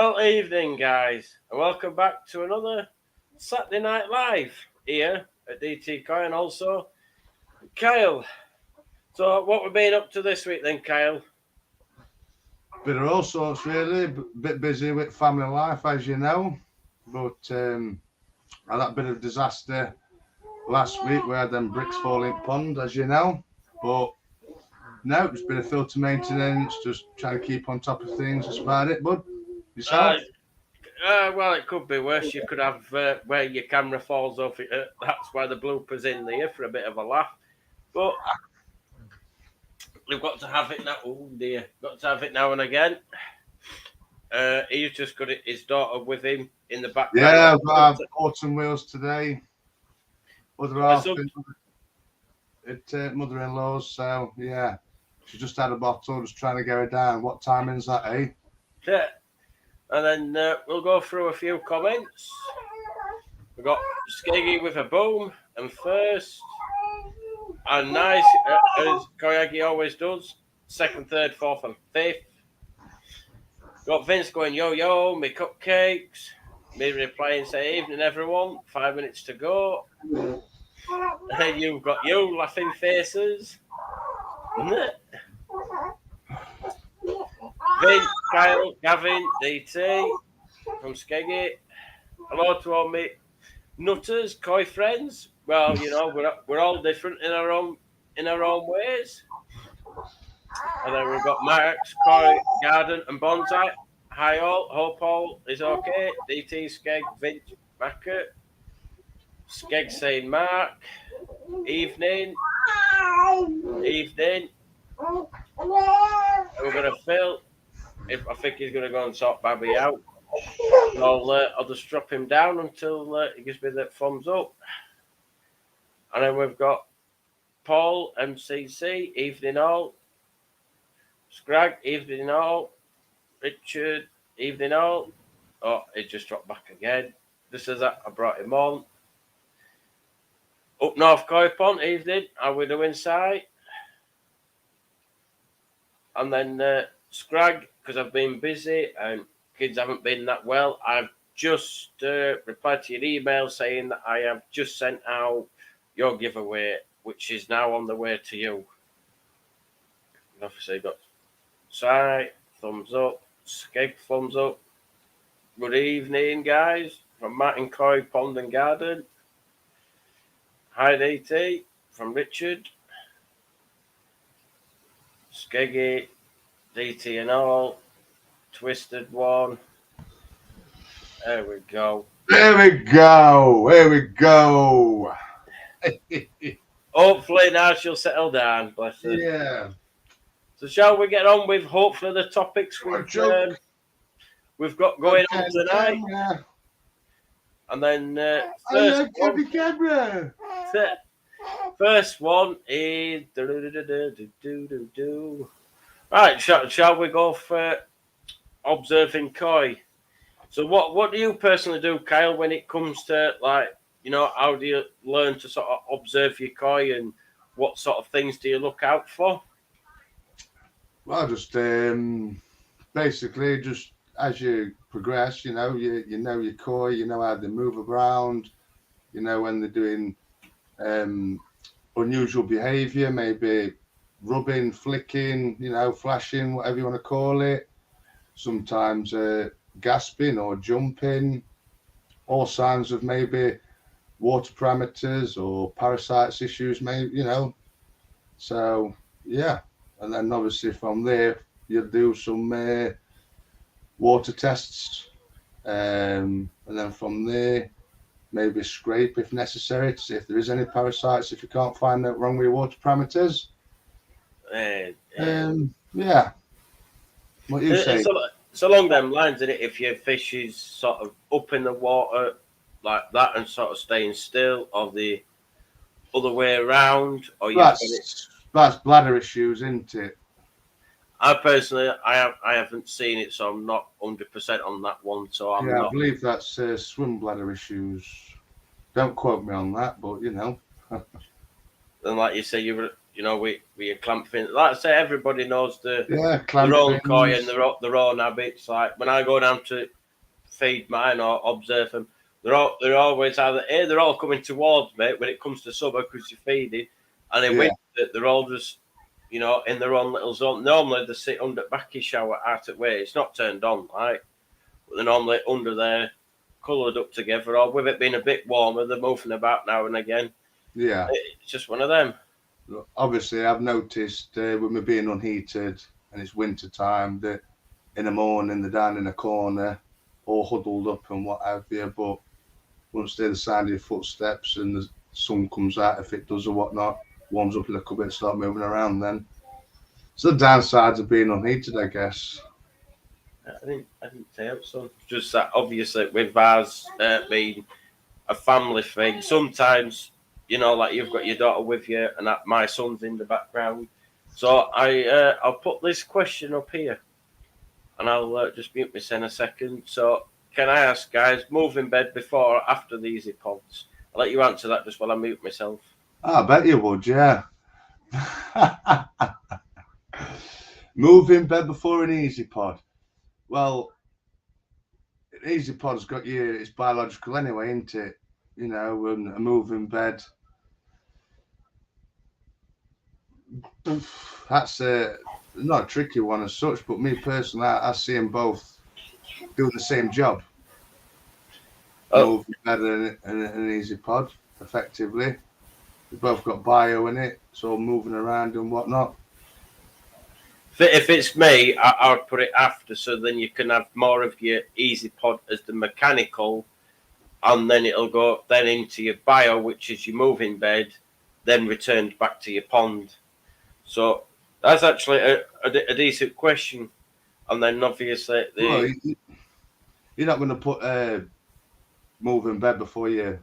Well, evening, guys, and welcome back to another Saturday Night Live here at DT Coy, and also Kyle. So, what we've been up to this week, then, Kyle? Bit of all sorts, really. Bit busy with family life, as you know. But had that bit of disaster last week. We had them bricks falling pond, as you know. But no, it's been a filter maintenance, just trying to keep on top of things. That's about it, bud. Yourself? Well, it could be worse. You could have where your camera falls off. That's why the blooper's in there for a bit of a laugh. But we've got to have it now. Oh dear, got to have it now and again. He's just got his daughter with him in the background. Yeah, I've got autumn wheels today. Other half at mother-in-law's. So yeah, she just had a bottle, just trying to get her down. What timing's that, eh? Yeah. And then we'll go through a few comments. We've got Skeggy with a boom and first. And nice, as Koyagi always does. Second, third, fourth, and fifth. Got Vince going, yo, yo, me cupcakes. Me replying, say, evening, everyone. 5 minutes to go. And you've got you laughing faces. Vince, Kyle, Gavin, DT from Skeggy. Hello to all me nutters, Koi friends. Well, you know, we're all different in our own ways. And then we've got Max, Koi, Garden, and Bonsai. Hi all, hope all is okay. DT, Skeg, Vince, Macker. Skeg saying Mark. Evening. And we're gonna Phil. I think he's gonna go and sort Babby out. I'll just drop him down until he gives me the thumbs up. And then we've got Paul, MCC, evening all. Scrag, evening all. Richard, evening all. Oh, he just dropped back again. This is that I brought him on. Up North Koi Pond, evening. How we doing, Si? And then Scrag, because I've been busy and kids haven't been that well. I've just replied to your email saying that I have just sent out your giveaway, which is now on the way to you. And obviously, got Si, thumbs up, Skeg, thumbs up. Good evening, guys, from Martin Coy, Pond and Garden. Hi, DT, from Richard. Skeggy, DT and all. Twisted one. There we go. Hopefully now she'll settle down, bless her. Yeah. So shall we get on with hopefully the topics we've got going on tonight? Yeah. And then first one is right. Shall we go for observing koi? So what do you personally do, Kyle, when it comes to how do you learn to sort of observe your koi and what sort of things do you look out for? Well, just basically just as you progress, you know your koi, you know how they move around, you know when they're doing unusual behaviour, maybe rubbing, flicking, flashing, whatever you want to call it. Sometimes gasping or jumping, all signs of maybe water parameters or parasites issues, maybe, So, yeah. And then obviously from there, you'll do some water tests. And then from there, maybe scrape if necessary to see if there is any parasites, if you can't find out wrong with your water parameters. Yeah. What you say? It's along them lines, isn't it? If your fish is sort of up in the water like that and sort of staying still, or the other way around, or that's bladder issues, isn't it? I personally, I haven't seen it, so I'm not 100% on that one. So I'm not. I believe that's swim bladder issues. Don't quote me on that, but And like you say, with your clamp fin. Like I say, everybody knows Yeah, their own koi and clampings. their own habits. Like when I go down to feed mine or observe them, they're always either they're all coming towards me when it comes to summer because you're feeding, and in Yeah. winter they're all just in their own little zone. Normally they sit under backy shower out at way. It's not turned on, right? But they're normally under there, coloured up together, or with it being a bit warmer, they're moving about now and again. Yeah. It's just one of them. Obviously, I've noticed with me being unheated and it's winter time that in the morning they're down in a corner, all huddled up and what have you. But once they're the sound of your footsteps and the sun comes out, if it does or whatnot, warms up a little bit, start moving around then. So the downsides of being unheated, I guess. I didn't say it, so just that obviously with ours being a family thing, sometimes like you've got your daughter with you and that my son's in the background. So I'll put this question up here, and I'll just mute myself in a second. So can I ask, guys, move in bed before or after the Easy Pods? I'll let you answer that just while I mute myself. I bet you would, yeah. Move in bed before an Easy Pod. Well, an Easy Pod's got you, it's biological anyway, isn't it? And a move in bed. That's not a tricky one as such, but me personally, I see them both doing the same job. Move in bed and an Easy Pod, effectively. They've both got bio in it, so moving around and whatnot. If it's me, I would put it after, so then you can have more of your Easy Pod as the mechanical, and then it'll go then into your bio, which is your moving bed, then returned back to your pond. So that's actually a decent question. And then obviously Well, you're not going to put moving bed before your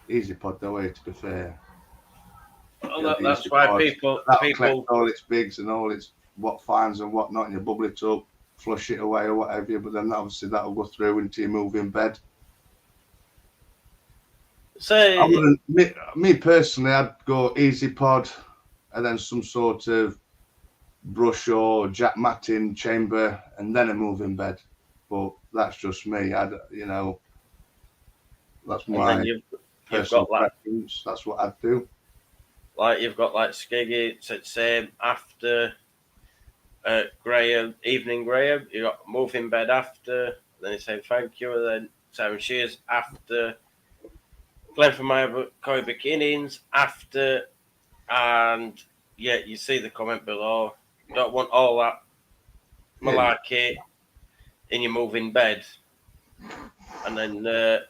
Easy Pod, though, to be fair. Well, that's why people collect all its bigs and all its what fines and whatnot, and you bubble it up, flush it away or whatever. But then obviously that'll go through into your moving bed. So me personally, I'd go Easy Pod and then some sort of brush or jack matting chamber and then a moving bed. But that's just me. That's my personal preference. That's what I'd do. Like you've got like Skiggy, it's the same after Graham, evening Graham. You got moving bed after. Then you say thank you, and then Simon Shears after. Glenn from my Koi Beginnings after, and yeah, you see the comment below. You don't want all that malarkey in your moving bed, and then.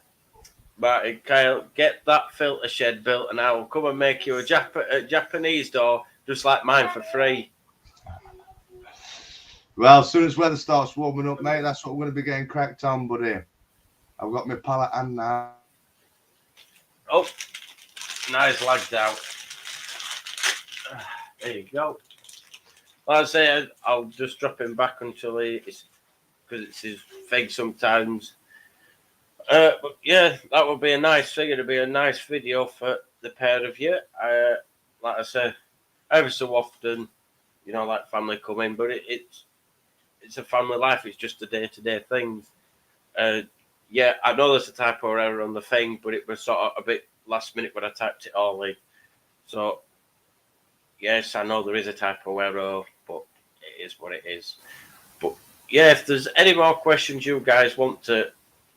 Martin, Kyle, get that filter shed built and I will come and make you a Japanese door just like mine for free. Well, as soon as weather starts warming up, mate, that's what we're going to be getting cracked on, buddy. I've got my pallet and now. Oh, nice lagged out. There you go. Like I say, I'll just drop him back until because it's his thing sometimes. But yeah, that would be a nice thing. It'd be a nice video for the pair of you. Like I said, every so often, like family come in, but it's a family life. It's just the day-to-day things. Yeah, I know there's a typo error on the thing, but it was sort of a bit last minute when I typed it all in. So, yes, I know there is a typo error, but it is what it is. But yeah, if there's any more questions you guys want to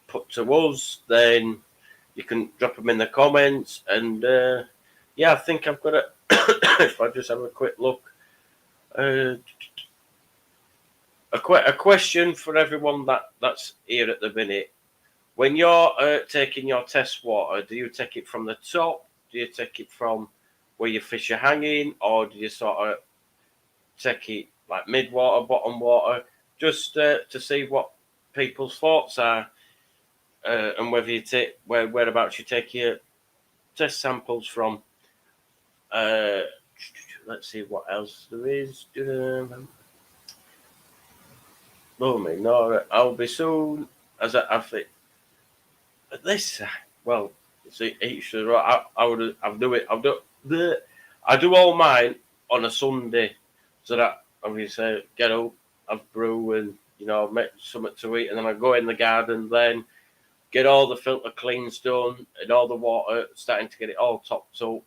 put to us, then you can drop them in the comments. And yeah, I think I've got if I just have a quick look, a question for everyone that's here at the minute. When you're taking your test water, do you take it from the top? Do you take it from where your fish are hanging, or do you sort of take it like mid water, bottom water, just to see what people's thoughts are? And whether you take whereabouts you take your test samples from. Let's see what else there is. I'll be soon. As I think this. Well, see each. I would. I'll do it. I do all mine on a Sunday, so that obviously get up, have brew, and make something to eat, and then I go in the garden, then get all the filter cleans done and all the water, starting to get it all topped up,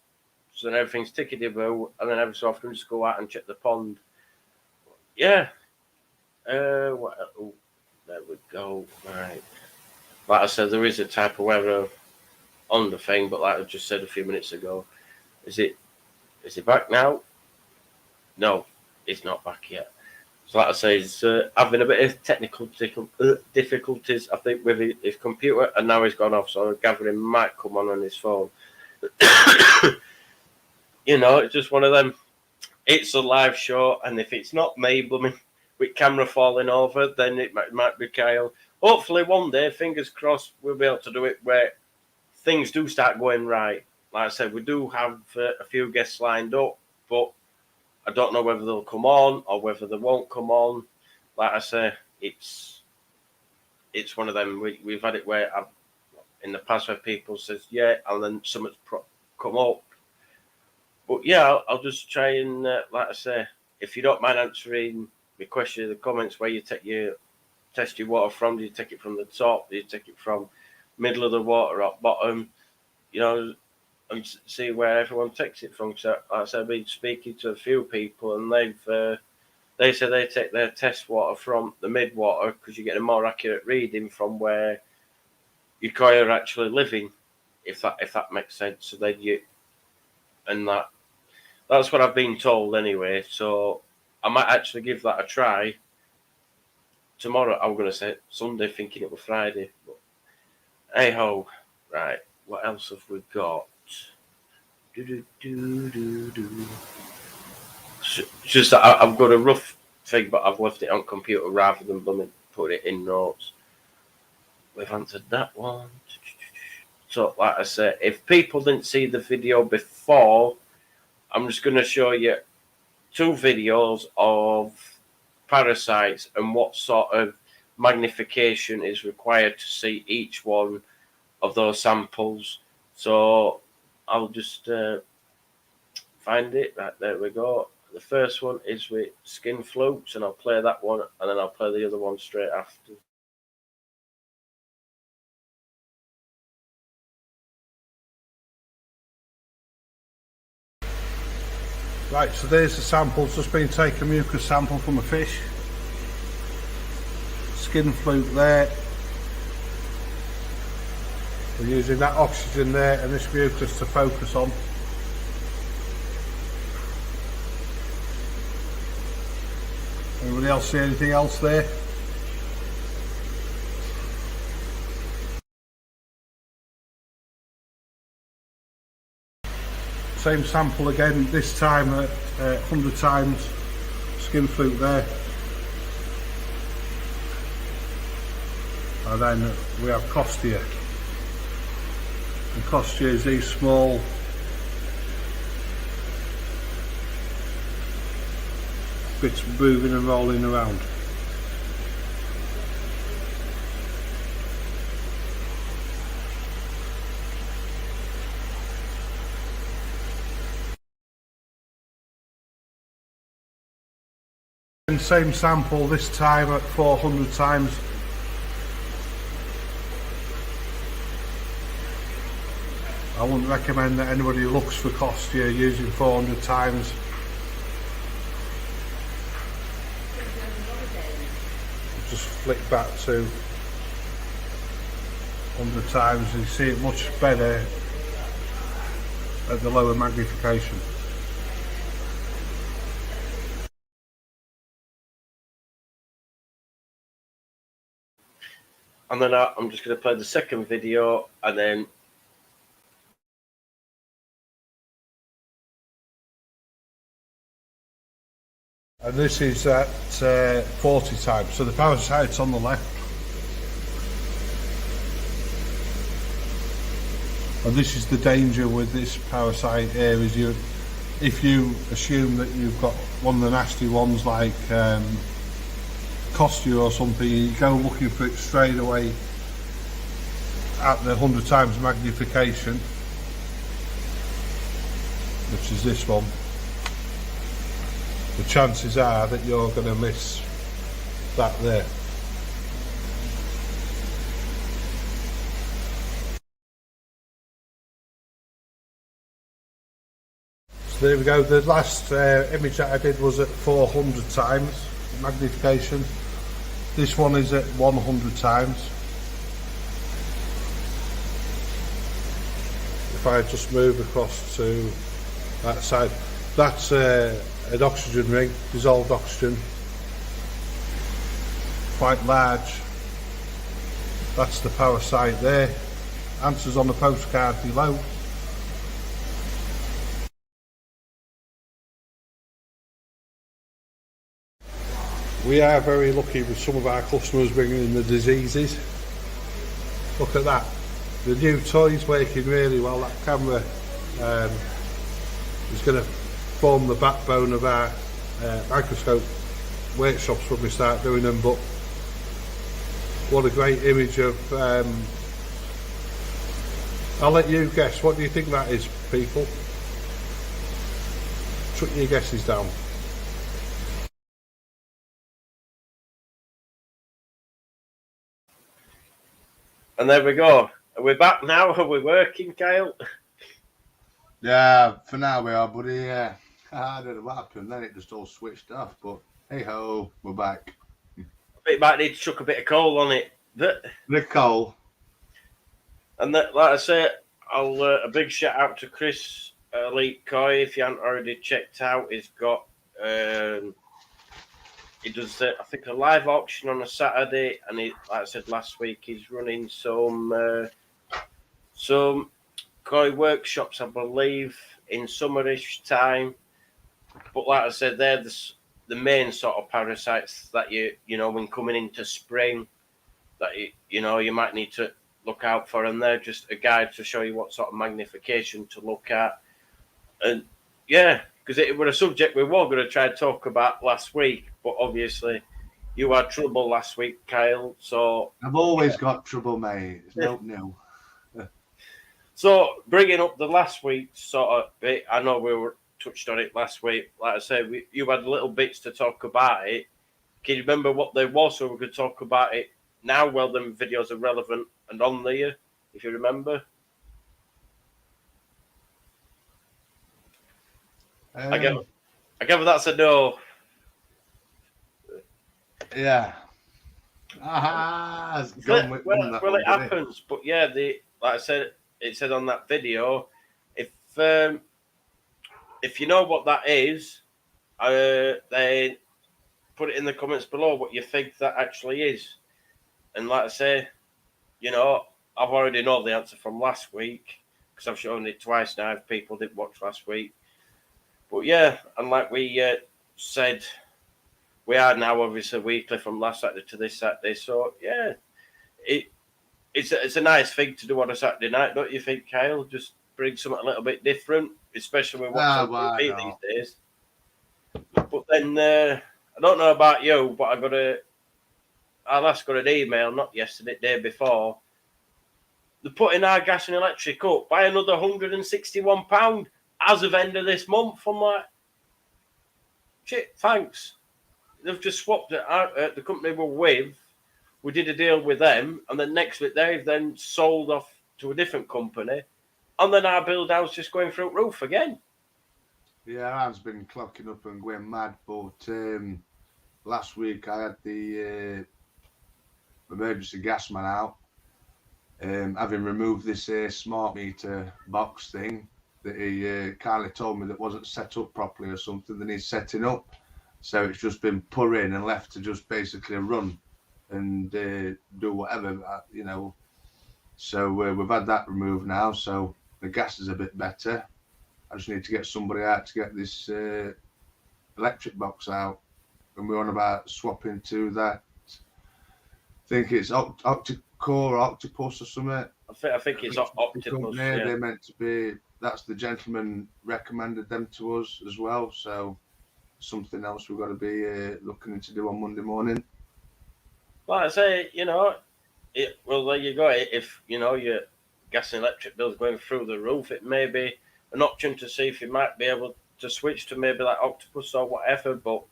so then everything's tickety-boo, and then every so often just go out and check the pond. Yeah. What? Oh, there we go. Right. Like I said, there is a type of weather on the thing, but like I just said a few minutes ago, is it back now? No, it's not back yet. So like I say, he's having a bit of technical difficulties, I think, with his computer, and now he's gone off, so I'm gathering might come on his phone. It's just one of them. It's a live show, and if it's not me, with camera falling over, then it might be Kyle. Hopefully one day, fingers crossed, we'll be able to do it where things do start going right. Like I said, we do have a few guests lined up, but I don't know whether they'll come on or whether they won't come on. Like I say, it's one of them. We've had it where in the past where people says yeah, and then something's come up. But yeah, I'll just try and like I say, if you don't mind answering the question in the comments, where you test your water from? Do you take it from the top? Do you take it from middle of the water or bottom? And see where everyone takes it from. So, like I said, I've been speaking to a few people, and they say they take their test water from the mid water because you get a more accurate reading from where your koi are actually living, if that makes sense. So then that's what I've been told anyway. So I might actually give that a try tomorrow. I'm going to say Sunday, thinking it was Friday. But hey ho, right. What else have we got? Just that I've got a rough thing, but I've left it on computer rather than put it in notes. We've answered that one. So, like I said, if people didn't see the video before, I'm just going to show you 2 videos of parasites and what sort of magnification is required to see each one of those samples. So I'll just find it. Right, there we go. The first one is with Skin Flukes, and I'll play that one, and then I'll play the other one straight after. Right, so there's the samples, just been taken, mucus sample from a fish. Skin fluke there. We're using that oxygen there and this mucus to focus on. Anybody else see anything else there? Same sample again, this time at 100 times skin fluke there. And then we have Costia. And Costia is these small bits moving and rolling around. And same sample this time at 400 times. I wouldn't recommend that anybody looks for Costia using 400 times. Just flick back to 100 times and you see it much better at the lower magnification. And then I'm just going to play the second video, and then and this is at 40 times, so the parasite's on the left. And this is the danger with this parasite here, is if you assume that you've got one of the nasty ones like Costia or something, you go looking for it straight away at the 100 times magnification, which is this one, the chances are that you're going to miss that there. So there we go. The last image that I did was at 400 times magnification. This one is at 100 times. If I just move across to that side, that's an oxygen ring, dissolved oxygen, quite large. That's the power site there. Answers on the postcard below. We are very lucky with some of our customers bringing in the diseases. Look at that. The new toy's working really well. That camera is going to form the backbone of our microscope workshops when we start doing them. But what a great image of... I'll let you guess. What do you think that is, people? Chuck your guesses down. And there we go. Are we back now? Are we working, Kyle? Yeah, for now we are, buddy. Yeah, I don't know what happened. Then it just all switched off. But hey ho, we're back. I think you might need to chuck a bit of coal on it. Nicole. And that, like I say, I'll a big shout out to Chris Elite Koi. If you haven't already checked out, he's got he does I think a live auction on a Saturday, and he, like I said last week, he's running some koi workshops, I believe, in summerish time. But like I said, they're the main sort of parasites that you know when coming into spring that you know you might need to look out for, and they're just a guide to show you what sort of magnification to look at. And yeah, because it was a subject we were going to try and talk about last week, but obviously you had trouble last week, Kyle. So I've always got trouble, mate. It's no new. So bringing up the last week's sort of bit, I know we were touched on it last week. Like I said, you had little bits to talk about it. Can you remember what they was, so we could talk about it now? Well, them videos are relevant and on there, if you remember. I gather that's a no. Yeah. It's gone with one, that well, one, it happens, but yeah, like I said, it said on that video, if you know what that is, then put it in the comments below what you think that actually is. And like I say, you know, I've already know the answer from last week because I've shown it twice now if people didn't watch last week. But yeah, and like we said, we are now obviously weekly from last Saturday to this Saturday. So yeah, it's a nice thing to do on a Saturday night, don't you think, Kyle? Just bring something a little bit different, especially with what's on TV these days. But then I don't know about you, but I last got an email, not yesterday, day before. They're putting our gas and electric up by another £161 as of end of this month. I'm like, shit, thanks. They've just swapped it out. The company we're with, we did a deal with them, and then next week they've then sold off to a different company, and then our bill down's just going through the roof again. Yeah, I've been clocking up and going mad, but last week I had the emergency gas man out, having removed this smart meter box thing that he kindly told me that wasn't set up properly or something that he's setting up. So it's just been put in and left to just basically run and do whatever, you know. So we've had that removed now, so the gas is a bit better. I just need to get somebody out to get this electric box out, and we're on about swapping to that. I think it's Octocore or Octopus or something. I think it's Octopus. Yeah. They're meant to be. That's the gentleman recommended them to us as well. So something else we've got to be looking into do on Monday morning. Like I say, you know, well, there you go. If, you know, your gas and electric bill's going through the roof, it may be an option to see if you might be able to switch to maybe like Octopus or whatever. But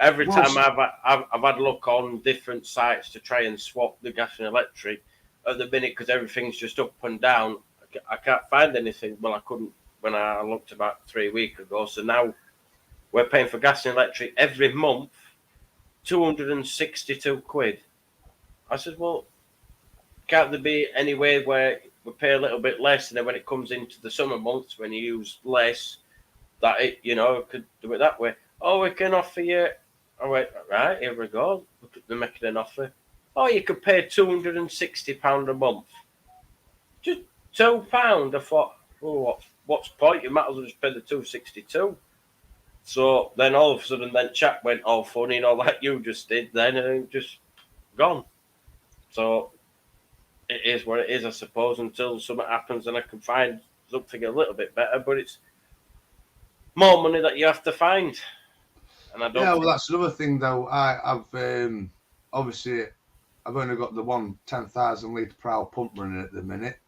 every Well, time I've had a look on different sites to try and swap the gas and electric, at the minute, because everything's just up and down, I can't find anything. Well, I couldn't when I looked about 3 weeks ago. So now we're paying for gas and electric every month, 262 quid. I said, well, can't there be any way where we pay a little bit less, and then when it comes into the summer months when you use less, that it, could do it that way? Oh, we can offer you. I went, right, here we go. They're making an offer. Oh, you could pay £260 a month. Just £2. I thought, oh, what's the point? You might as well just pay the 262. So then all of a sudden, then chat went all funny and all like you just did. Then just gone. So it is what it is, I suppose, until something happens and I can find something a little bit better. But it's more money that you have to find. And I don't. Yeah, well, that's another thing though. I've obviously I've only got the one 10,000 litre per hour pump running at the minute,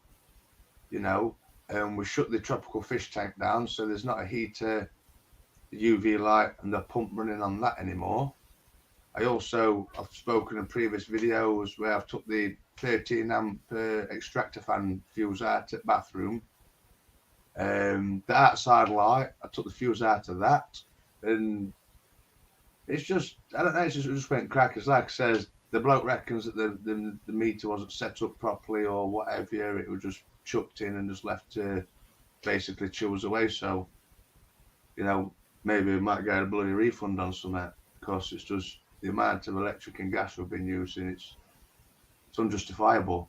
and we shut the tropical fish tank down, so there's not a heater, UV light, and the pump running on that anymore. I've spoken in previous videos where I've took the 13 amp extractor fan fuse out at bathroom. The outside light, I took the fuse out of that, and it's just, I don't know, it just went crackers. Like I says, the bloke reckons that the meter wasn't set up properly or whatever. It was just chucked in and just left to basically chews away. So, maybe we might get a bloody refund on something, because it's just the amount of electric and gas we've been using. It's unjustifiable.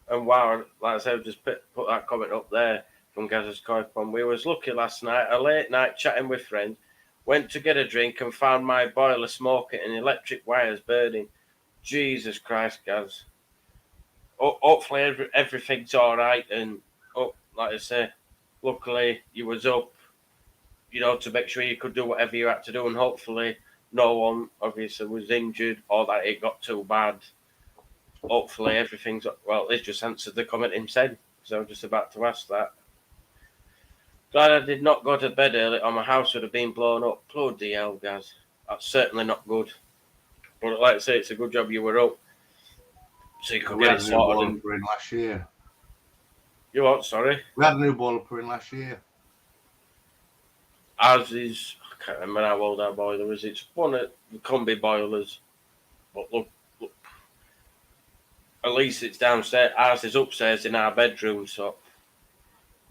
And wow, like I said, I've just put that comment up there from Gaz's Coipon. We was lucky last night, a late night chatting with friends, went to get a drink and found my boiler smoking and electric wires burning. Jesus Christ, Gaz. Hopefully everything's all right. And like I say, luckily you was up, to make sure you could do whatever you had to do. And hopefully no one obviously was injured or that it got too bad. Hopefully everything's, well, Liz just answered the comment himself, because I was just about to ask that. Glad I did not go to bed early or my house would have been blown up. Bloody hell, Gaz. That's certainly not good. But like I say, it's a good job you were up, so you could get it sorted. In last year. You what, sorry? We had a new boiler put in last year. Ours is, I can't remember how old our boiler is. It's one of the combi boilers. But look, at least it's downstairs. Ours is upstairs in our bedroom, so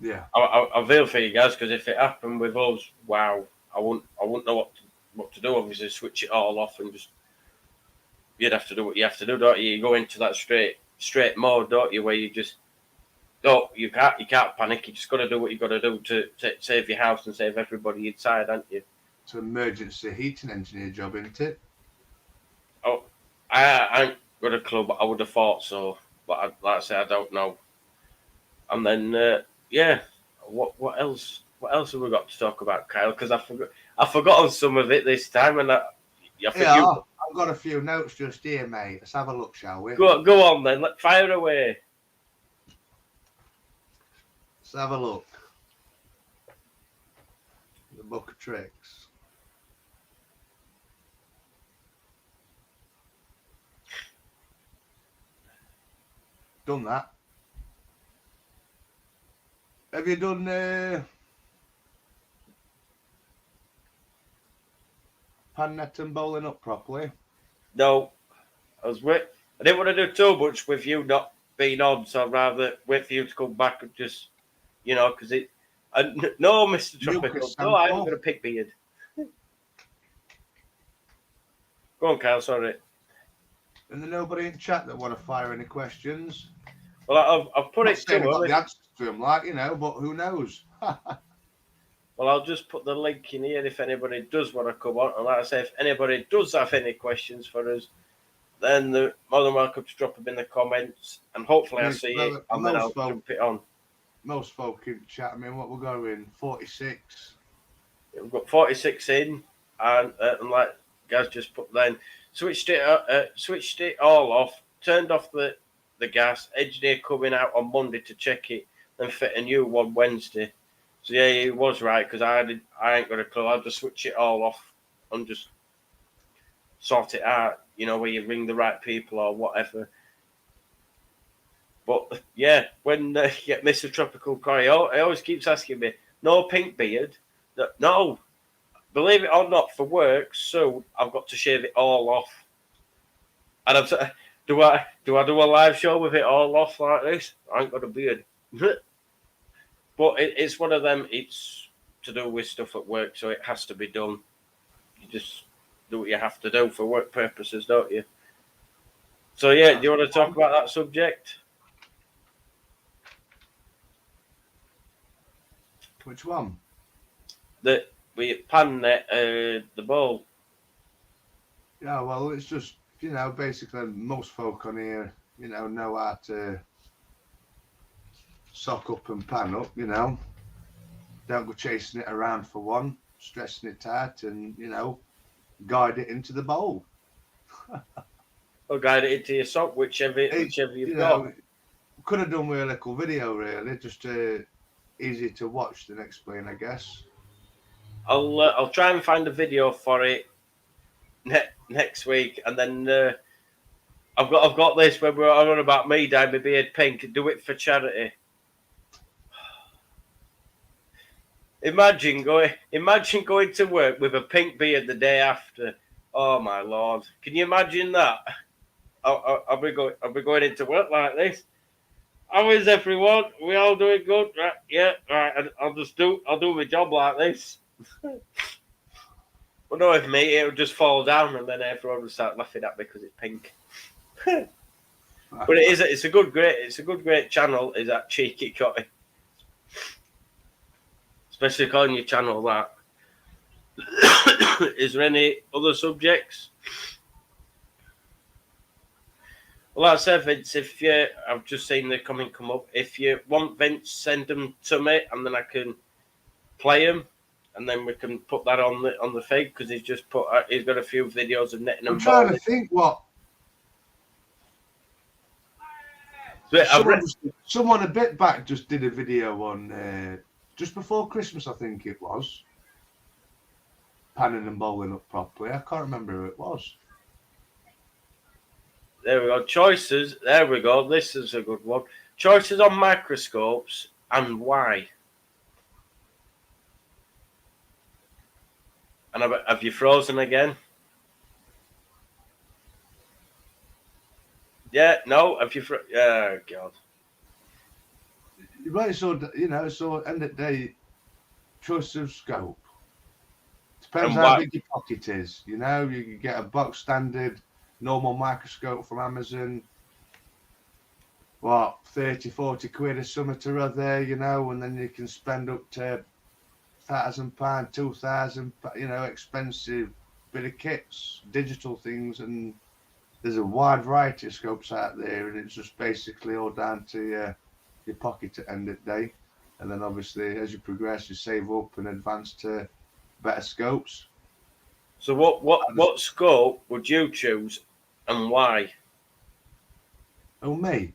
yeah. I feel for you guys, because if it happened with us, wow, I wouldn't know what to do. Obviously, switch it all off and just, you'd have to do what you have to do, don't you? You go into that straight mode, don't you? Where you just you can't panic. You just got to do what you got to do to save your house and save everybody inside, aren't you? It's an emergency heating engineer job, isn't it? Oh, I ain't got a clue, but I would have thought so. But like I say, I don't know. And then yeah, what else? What else have we got to talk about, Kyle? Because I forgot some of it this time, and I've got a few notes just here, mate. Let's have a look, shall we? Go on then. Fire away. Let's have a look. The book of tricks. Done that. Have you done pan net and bowling up properly? No, I didn't want to do too much with you not being on, so I'd rather wait for you to come back and just, because it. No, Mr. Tropical. No, I'm going to pick beard. Go on, Kyle. Sorry. And there's nobody in chat that want to fire any questions. Well, I've put it to the answers to them, but who knows? Well, I'll just put the link in here if anybody does want to come on. And like I say, if anybody does have any questions for us, then they're more than welcome to drop them in the comments. And hopefully I see it, and then I'll jump it on. Most folk in chat, what we're going, 46. We've got 46 in, and like Gaz just put then, switched it all off, turned off the gas, engineer coming out on Monday to check it, then fit a new one Wednesday. So yeah, he was right because I ain't got a clue. I'll just switch it all off and just sort it out. You know, where you ring the right people or whatever. But yeah, when yeah, Mr. Tropical Koi, he always keeps asking me, "No pink beard." No, believe it or not, for work, so I've got to shave it all off. And do I do a live show with it all off like this? I ain't got a beard. But it's one of them. It's to do with stuff at work, so it has to be done. You just do what you have to do for work purposes, don't you? So yeah, do you want to talk about that subject? Which one? That we pan the ball. Yeah, well, it's just, you know, basically most folk on here, you know how to sock up and pan up, you know. Don't go chasing it around for one, stressing it out, and, you know, guide it into the bowl. Or guide it into your sock, whichever you've got. Know, could have done with a little video, really, just easy to watch and explain, I guess. I'll try and find a video for it next week, and then I've got this when we're on about me dyeing my beard pink. Do it for charity. Imagine going to work with a pink beard the day after. Oh my lord! Can you imagine that? I'll be going into work like this. How is everyone? We all doing good? Right? Yeah, right. I'll do my job like this. Well, no, with me, it'll just fall down, and then everyone will start laughing at me because it's pink. But it's a great channel. Is that Cheeky Cotty? Especially calling your channel that. Is there any other subjects? Well, like I said, Vince, I've just seen the comment come up. If you want Vince, send them to me, and then I can play them, and then we can put that on the feed because he's got a few videos of netting and I'm trying to think what. Someone a bit back just did a video on just before Christmas, I think it was, panning and bowling up properly. I can't remember who it was. There we go. Choices. There we go. This is a good one. Choices on microscopes and why. And have you frozen again? Yeah. No. Have you? Oh God. Right. So so end of the day, choice of scope depends how big your pocket is. You know, you can get a box standard normal microscope from Amazon, what, 30, 40 quid or something or other, you know, and then you can spend up to £1,000, 2,000, you know, expensive bit of kits, digital things, and there's a wide variety of scopes out there, and it's just basically all down to your pocket at the end of the day. And then obviously as you progress, you save up and advance to better scopes. So what scope would you choose and why? Oh, me?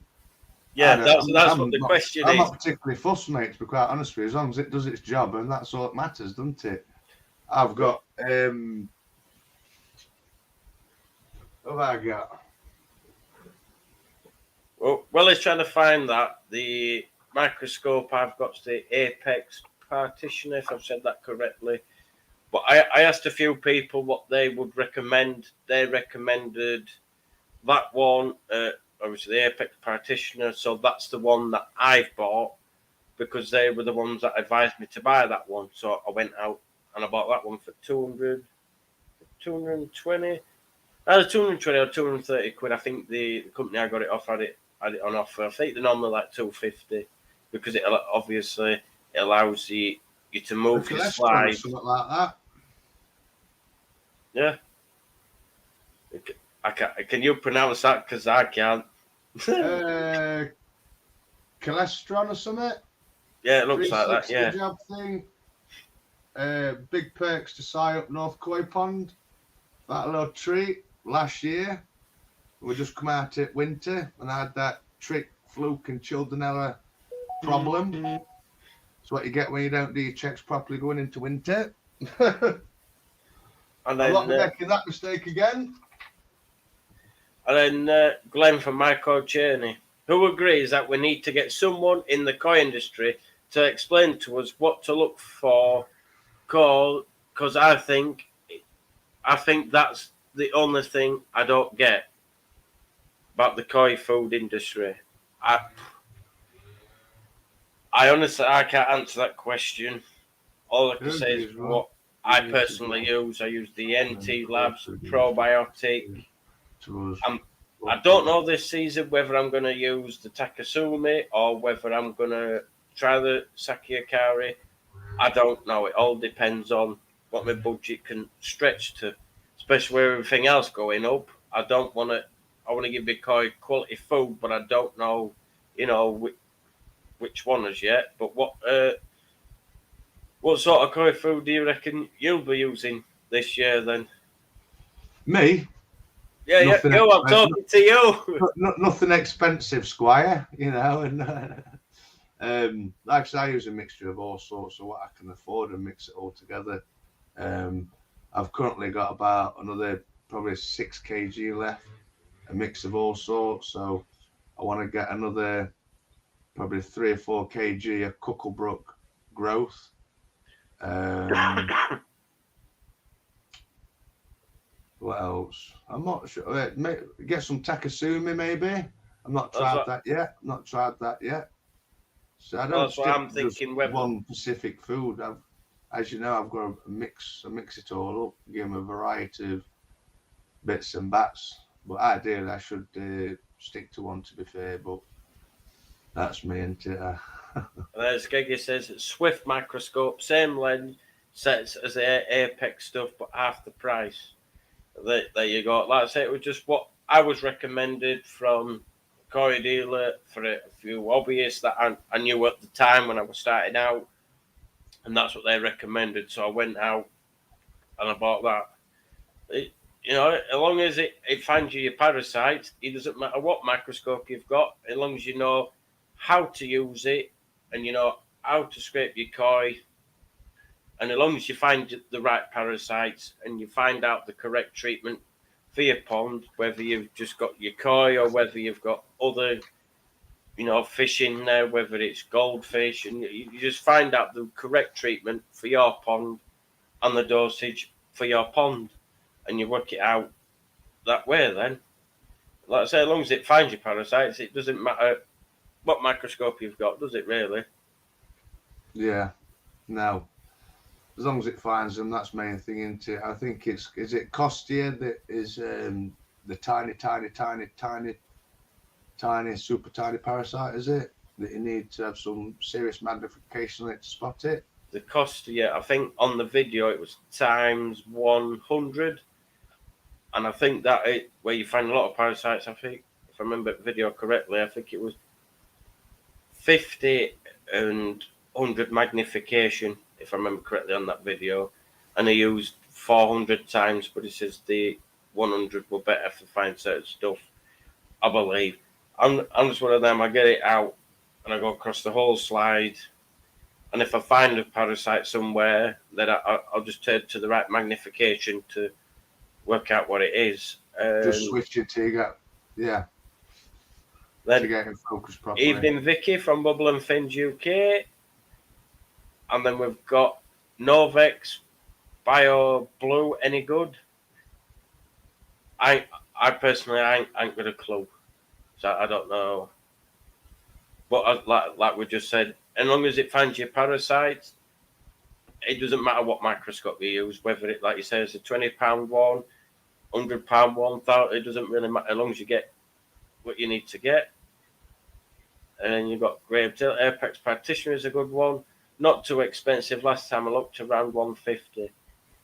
Yeah, that's what the question is. I'm not particularly fussed, mate, to be quite honest with you, as long as it does its job, and that's all that matters, doesn't it? I've got what have I got? Well, Willie's trying to find that. The microscope I've got is the Apex Partitioner, if I've said that correctly. But I asked a few people what they would recommend. They recommended that one, obviously the Apex Partitioner. So that's the one that I've bought because they were the ones that advised me to buy that one. So I went out and I bought that one for 220, either 220 or 230 quid. I think the company I got it off had it on offer. I think they're normally like 250 because it obviously it allows you to move your slide. Something like that. Yeah. Can you pronounce that? Because I can't. Cholesterol or something? Yeah, it looks like that, yeah. Job thing. Big perks to sign up North Koi Pond. That little treat last year. We just come out at winter and I had that trick, fluke and Childenella problem. It's what you get when you don't do your checks properly going into winter. And I'm then, not making that mistake again. Glenn from Michael Cheney, who agrees that we need to get someone in the koi industry to explain to us what to look for, because I think that's the only thing I don't get about the koi food industry. I honestly I can't answer that question. All I can say is what I personally use. I use the NT Labs probiotic. I don't know this season whether I'm going to use the Takasumi or whether I'm going to try the Saki Akari. I don't know. It all depends on what my budget can stretch to, especially with everything else going up. I want to give my koi quality food, but I don't know, which one as yet. But what sort of koi food do you reckon you'll be using this year then? Me? Yeah, Nothing I'm talking to you. Nothing expensive, Squire, and like I say, I use a mixture of all sorts of what I can afford and mix it all together. I've currently got about another probably 6 kg left, a mix of all sorts, so I want to get another probably 3 or 4 kg of Cucklebrook growth. What else? I'm not sure. Get some Takasumi maybe. I've not tried that yet. So I don't stick I'm to thinking just one specific food. As you know, I've got a mix it all up, give them a variety of bits and bats. But ideally, I should stick to one, to be fair. But that's me, isn't it? Skeggy says Swift microscope, same lens, sets as the Apex stuff, but half the price. There you go. Like I say, it was just what I was recommended from koi dealer for a few hobbyists that I knew at the time when I was starting out, and that's what they recommended. So I went out and I bought that. As long as it finds you your parasites, it doesn't matter what microscope you've got, as long as you know how to use it and you know how to scrape your koi. And as long as you find the right parasites and you find out the correct treatment for your pond, whether you've just got your koi or whether you've got other, fish in there, whether it's goldfish, and you just find out the correct treatment for your pond and the dosage for your pond, and you work it out that way then. Like I say, as long as it finds your parasites, it doesn't matter what microscope you've got, does it really? Yeah, no. As long as it finds them, that's the main thing, isn't it? I think is it Costia that is the tiny, super tiny parasite, is it? That you need to have some serious magnification on it to spot it? The Costia, I think on the video it was times 100. And I think that where you find a lot of parasites, I think, if I remember the video correctly, I think it was 50 and 100 magnification, if I remember correctly on that video, and I used 400 times, but it says the 100 were better for finding certain stuff, I believe. I'm just one of them, I get it out, and I go across the whole slide, and if I find a parasite somewhere, then I'll just turn to the right magnification to work out what it is. Just switch it to get, yeah. Then to get in focus properly. Evening Vicky from Bubble and Fins UK. And then we've got Novex Bio Blue. Any good? I personally ain't got a clue, so I don't know. But like we just said, as long as it finds your parasites, it doesn't matter what microscope you use. Whether it, like you say, is a £20 one, £100 one, it doesn't really matter as long as you get what you need to get. And then you've got Graham Taylor. Apex Practitioner is a good one. Not too expensive. Last time I looked, around 150.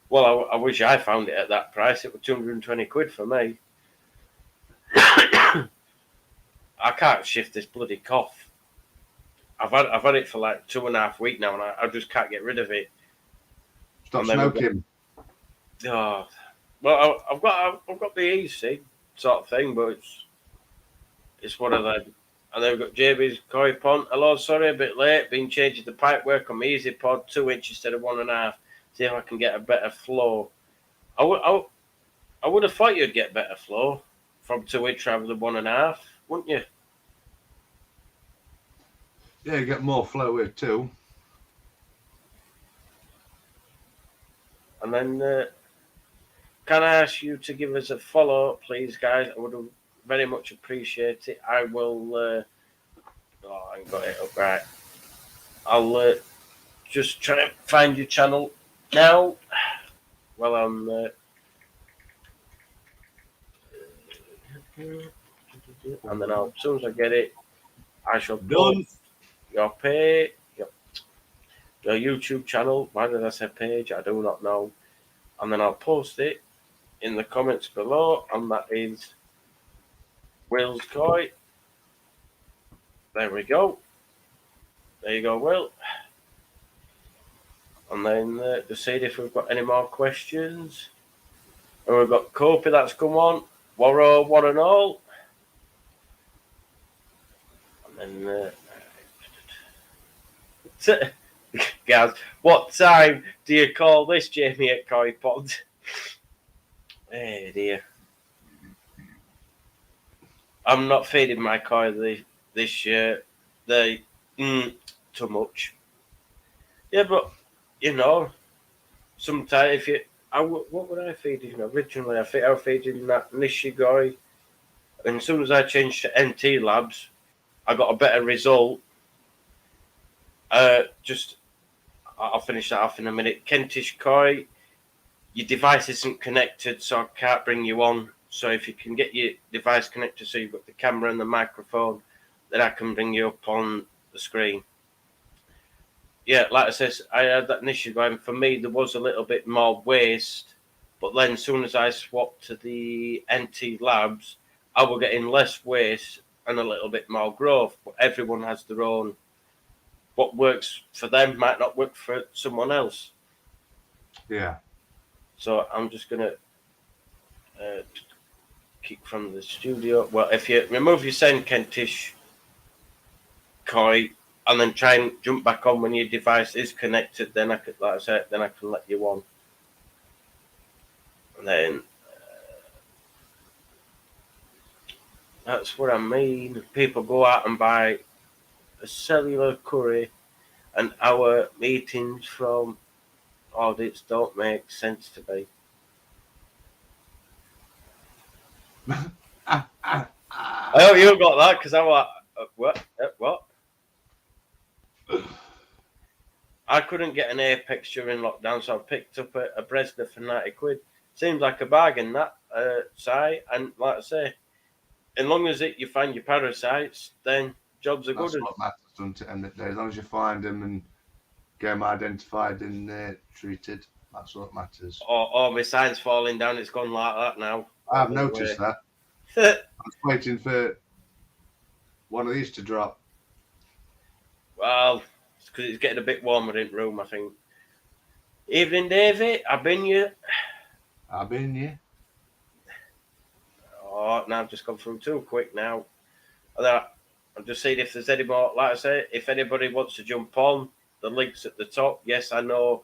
Well, I wish I found it at that price. It was 220 quid for me. I can't shift this bloody cough. I've had it for like 2.5 weeks now, and I just can't get rid of it. Stop smoking. Oh, well, I've got the easy sort of thing, but it's one of them. And then we've got JB's Koi Pond. Hello, sorry, a bit late. Been changing the pipe work on my Easy Pod 2 inch instead of 1.5. See if I can get a better flow. I would have thought you'd get better flow from 2 inch rather than 1.5, wouldn't you? Yeah, you get more flow with too. And then, can I ask you to give us a follow, please, guys? I would very much appreciate it. I will. I ain't got it up right. I'll just try to find your channel now. Well, I'm. And then as soon as I get it, I shall Done. post your page, your YouTube channel. Why did I say page? I do not know. And then I'll post it in the comments below, and that is Will's Koi. There we go. There you go, Will. And then to see if we've got any more questions. And we've got Kopi that's come on. Warrow, one and all. And then, guys, what time do you call this, Jamie at Koi Pond? Hey dear. I'm not feeding my koi this year. They too much. Yeah, but you know, sometimes if what would I feed him originally? I think I was feeding that Nishigoi, and as soon as I changed to NT Labs, I got a better result. I'll finish that off in a minute. Kentish Koi, your device isn't connected, so I can't bring you on. So if you can get your device connected, so you've got the camera and the microphone, then I can bring you up on the screen. Yeah, like I said, I had that Nishigoi, and for me there was a little bit more waste, but then as soon as I swapped to the NT Labs, I was getting less waste and a little bit more growth. But everyone has their own. What works for them might not work for someone else. Yeah. So I'm just gonna kick from the studio. Well, if you remove your send Kentish Koi and then try and jump back on when your device is connected, then I could, like I said, then I can let you on. And then that's what I mean. People go out and buy a cellular curry, and our meetings from audits don't make sense to me. I hope you got that, because I'm like, what? I couldn't get an Apex during lockdown, so I picked up a Bresna for 90 quid. Seems like a bargain, that, Si. And like I say, as long as you find your parasites, then jobs are That's good. what matters, doesn't it, end of the day? As long as you find them and get them identified and treated, that's what matters. Or my sign's falling down, it's gone like that now. I've noticed that. I was waiting for one of these to drop. Well, it's because it's getting a bit warmer in the room, I think. Evening, Davey. I've been you. I've been, yeah. Oh, now I've just gone through too quick now. I'm just seeing if there's any more. Like I say, if anybody wants to jump on, the link's at the top. Yes, I know,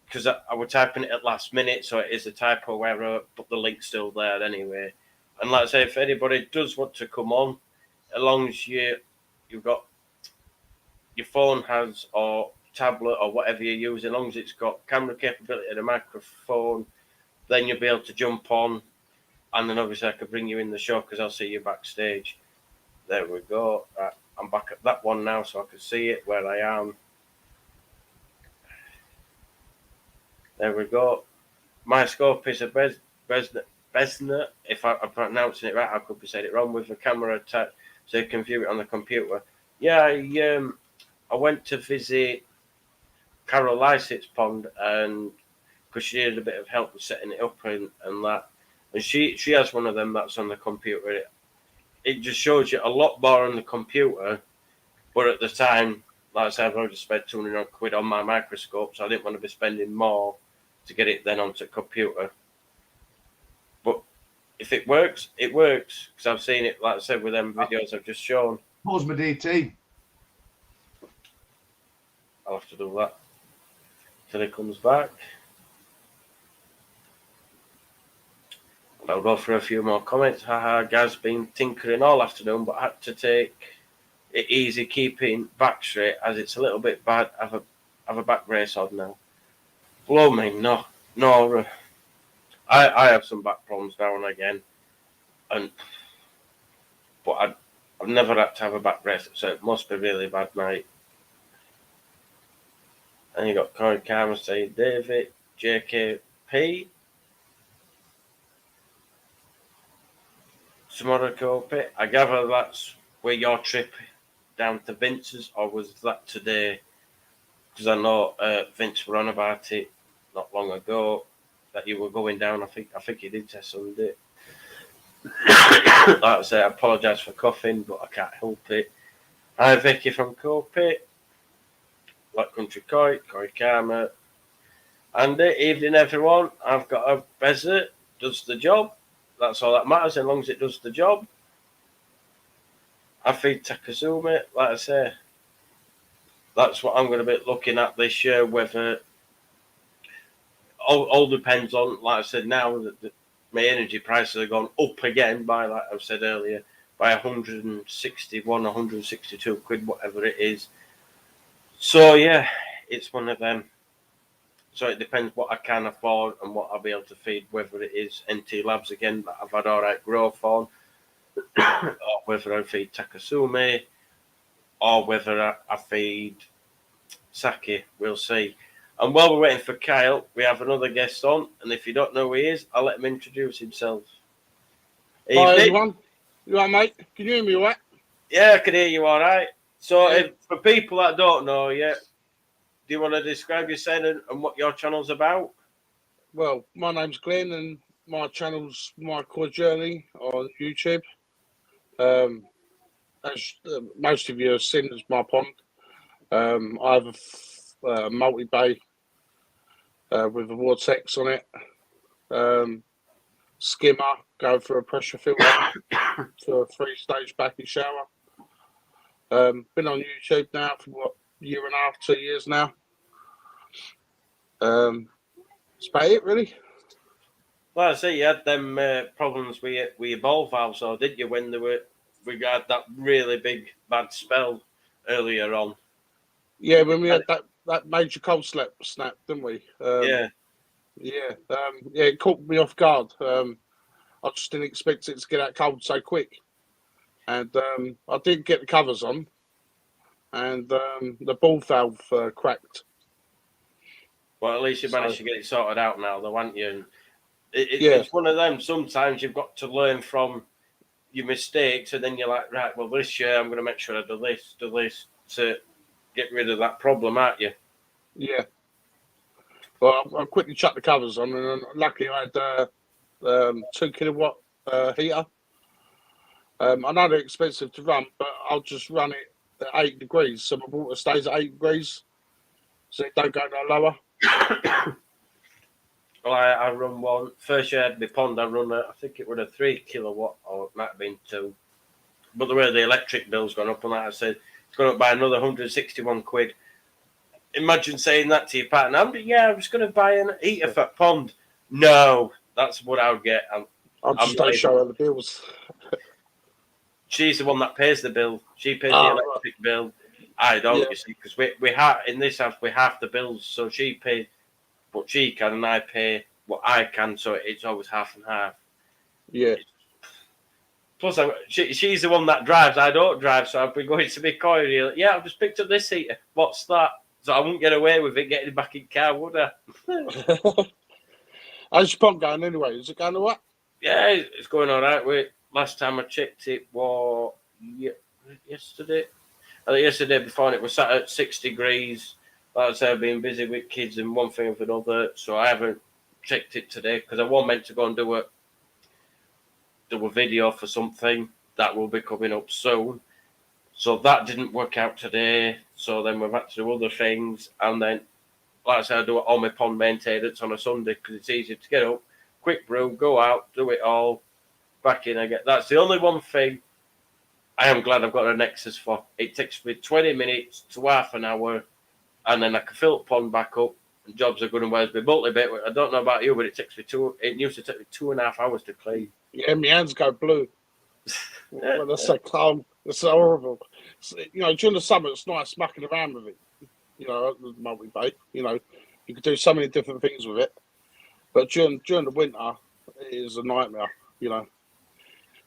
because I was typing it at last minute, so it is a typo error, but the link's still there anyway. And like I say, if anybody does want to come on, as long as you've got your phone has or tablet or whatever you're using, as long as it's got camera capability and a microphone, then you'll be able to jump on. And then obviously I could bring you in the show because I'll see you backstage. There we go. Right, I'm back at that one now so I can see it where I am. There we go. My scope is a Bresna. If I'm pronouncing it right, I could be saying it wrong, with the camera attached so you can view it on the computer. Yeah, I went to visit Carol Lysett's pond, and because she needed a bit of help with setting it up and that. And she has one of them that's on the computer. It just shows you a lot more on the computer, but at the time, like I said, I've already spent 200 quid on my microscope, so I didn't want to be spending more to get it then onto computer. But if it works, it works, because I've seen it, like I said, with them videos I've just shown. Pause my DT. I'll have to do that till he comes back. I'll go for a few more comments. Haha, Gaz been tinkering all afternoon, but had to take it easy keeping back straight as it's a little bit bad. Have a back brace on now. Blow me, no. I have some back problems now and again, but I've never had to have a back brace, so it must be really bad, mate. And you got Corey Karma saying, David, JKP, tomorrow Kopi. I gather that's where your trip down to Vince's, or was that today? Because I know Vince were on about it not long ago that you were going down. I think you did say Sunday. Like I say, I apologise for coughing, but I can't help it. Hi Vicky from Kopi, Black Country Corey Karma. And evening everyone. I've got a Bezza, does the job. That's all that matters, as long as it does the job. I feed Takazumi, like I say. That's what I'm going to be looking at this year, whether all depends on, like I said, now that my energy prices have gone up again by, like I've said earlier, by 161, 162 quid, whatever it is. So, yeah, it's one of them. So it depends what I can afford and what I'll be able to feed, whether it is NT Labs again that I've had all right growth on, or whether I feed Takasumi, or whether I feed Saki. We'll see. And while we're waiting for Kyle, we have another guest on, and if you don't know who he is, I'll let him introduce himself. Hi everyone. You all right, mate? Can you hear me all right? Yeah, I can hear you all right. So for people that don't know yet, do you want to describe yourself and what your channel's about? Well, my name's Glenn and my channel's My Core Journey on YouTube. As most of you have seen, it's my pond. I have a multi-bay with a vortex on it. Skimmer, going for a pressure filter for a 3-stage backing shower. Been on YouTube now for what, year and a half, 2 years now. That's about it, really. Well, I say you had them problems with your ball valves, or did you, when we had that really big bad spell earlier on? Yeah, when we had that major cold snap, didn't we? Yeah. Yeah, it caught me off guard. I just didn't expect it to get that cold so quick. And I did get the covers on, and the ball valve cracked. Well, at least you managed to get it sorted out now, though, haven't you? And it's one of them. Sometimes you've got to learn from your mistakes, and then you're like, right, well, this year I'm going to make sure I do this to get rid of that problem, aren't you? Yeah. Well, I quickly chucked the covers on, and luckily I had 2 kilowatt heater. I know they're expensive to run, but I'll just run it at 8 degrees, so my water stays at 8 degrees, so it don't go no lower. Well, I run one. First year I had my pond, I run I think it was a 3 kilowatt, or it might have been 2. But the way the electric bill's gone up, and like I said, it's gone up by another 161 quid. Imagine saying that to your partner. I'm just going to buy a heater for pond. No, that's what I would get. I'll just don't show her the bills. She's the one that pays the bill. She pays the electric bill. I don't, you see, because we have in this house we have the bills, so she pays what she can and I pay what I can, so it's always half and half. Yeah. Plus, she's the one that drives. I don't drive, so I've been going to be coy. Yeah, I've just picked up this heater. What's that? So I wouldn't get away with it getting it back in car, would I? How's your pump going anyway? Is it going all right? Yeah, it's going all right. Last time I checked it was yesterday. I think yesterday before, it was sat at 6 degrees. Like I said, I've been busy with kids and one thing with another, so I haven't checked it today because I was meant to go and do a video for something that will be coming up soon. So that didn't work out today. So then we've had to do other things. And then, like I said, I do all my pond maintenance on a Sunday because it's easy to get up, quick brew, go out, do it all, back in again. That's the only one thing I am glad I've got a Nexus for. It takes me 20 minutes to half an hour, and then I can fill the pond back up, and jobs are good and well. My multi-bit, I don't know about you, but it used to take me 2.5 hours to clean. Yeah, my hands go blue. Well, that's so calm. It's so horrible. You know, during the summer, it's nice smacking around with it. You know, the multi-bait. You know, you could do so many different things with it. But during the winter, it is a nightmare. You know,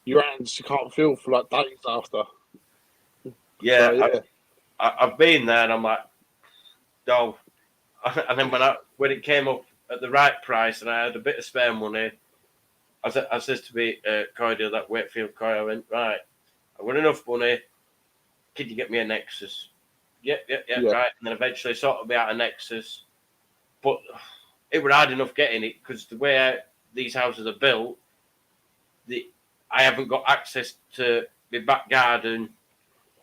your hands you can't feel for like days after. Yeah, So, yeah. I've been there, and I'm like, no. And then when it came up at the right price, and I had a bit of spare money, I said to me, Cordial, that Wakefield Koi, I went, right, I've got enough money. Can you get me a Nexus? Yeah, Yeah. right. And then eventually sorted me out a Nexus. But it was hard enough getting it because the way these houses are built, I haven't got access to my back garden,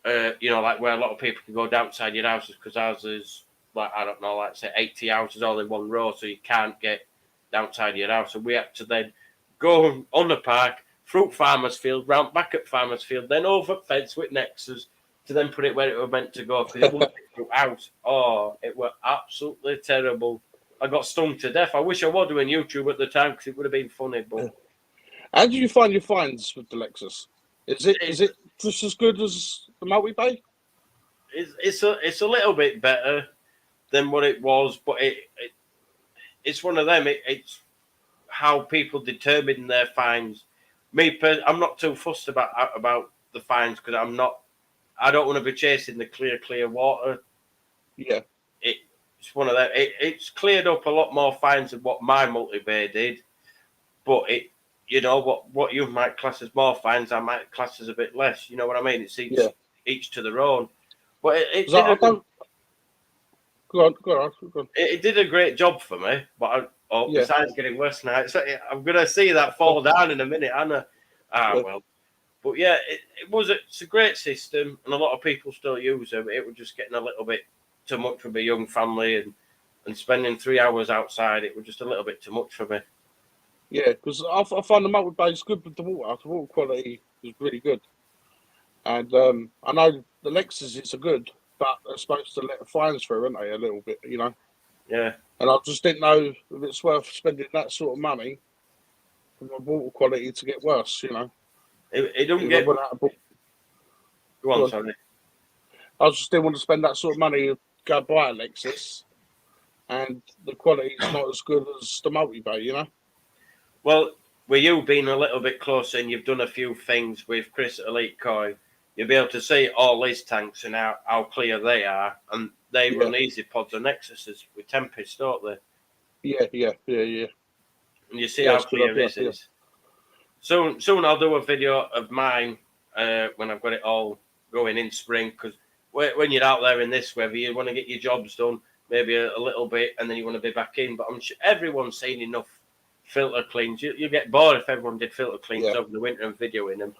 you know, like where a lot of people can go down outside your houses because ours is, like, I don't know, like say 80 houses all in one row, so you can't get outside your house. So we had to then go on the park, through Farmers Field, round back at Farmers Field, then over fence with Nexus to then put it where it was meant to go because it wouldn't get through out. Oh, it was absolutely terrible. I got stung to death. I wish I was doing YouTube at the time because it would have been funny. But How do you find your finds with the Lexus? Is it just as good as the multi-bay? it's a little bit better than what it was, but it's one of them. It's how people determine their fines. I'm not too fussed about the fines because I don't want to be chasing the clear water. Yeah. It's one of them. It's cleared up a lot more fines than what my multi-bay did, but you know what you might class as more fines, I might class as a bit less. You know what I mean? It's each to their own. But Go on. It did a great job for me, but the sign's getting worse now. I'm going to see that fall down in a minute, Anna. Well. But yeah, it's a great system, and a lot of people still use it. It was just getting a little bit too much for my young family, and spending 3 hours outside, it was just a little bit too much for me. Yeah, because I find the multi-bay is good with the water. The water quality is really good. And I know the Lexuses are good, but they're supposed to let the fines through, aren't they, a little bit, you know? Yeah. And I just didn't know if it's worth spending that sort of money for the water quality to get worse, you know? It don't get... Go on, sorry. I just didn't want to spend that sort of money to go buy a Lexus, and the quality is not as good as the multi-bay, you know? Well, with you being a little bit closer and you've done a few things with Chris at Elite Koi, you'll be able to see all his tanks and how clear they are. And they run easy pods and Nexuses with Tempest, don't they? Yeah. And you see how clear his is. Soon I'll do a video of mine when I've got it all going in spring, because when you're out there in this weather, you want to get your jobs done, maybe a little bit, and then you want to be back in. But I'm sure everyone's seen enough filter cleans. You get bored if everyone did filter cleans over the winter and videoing them.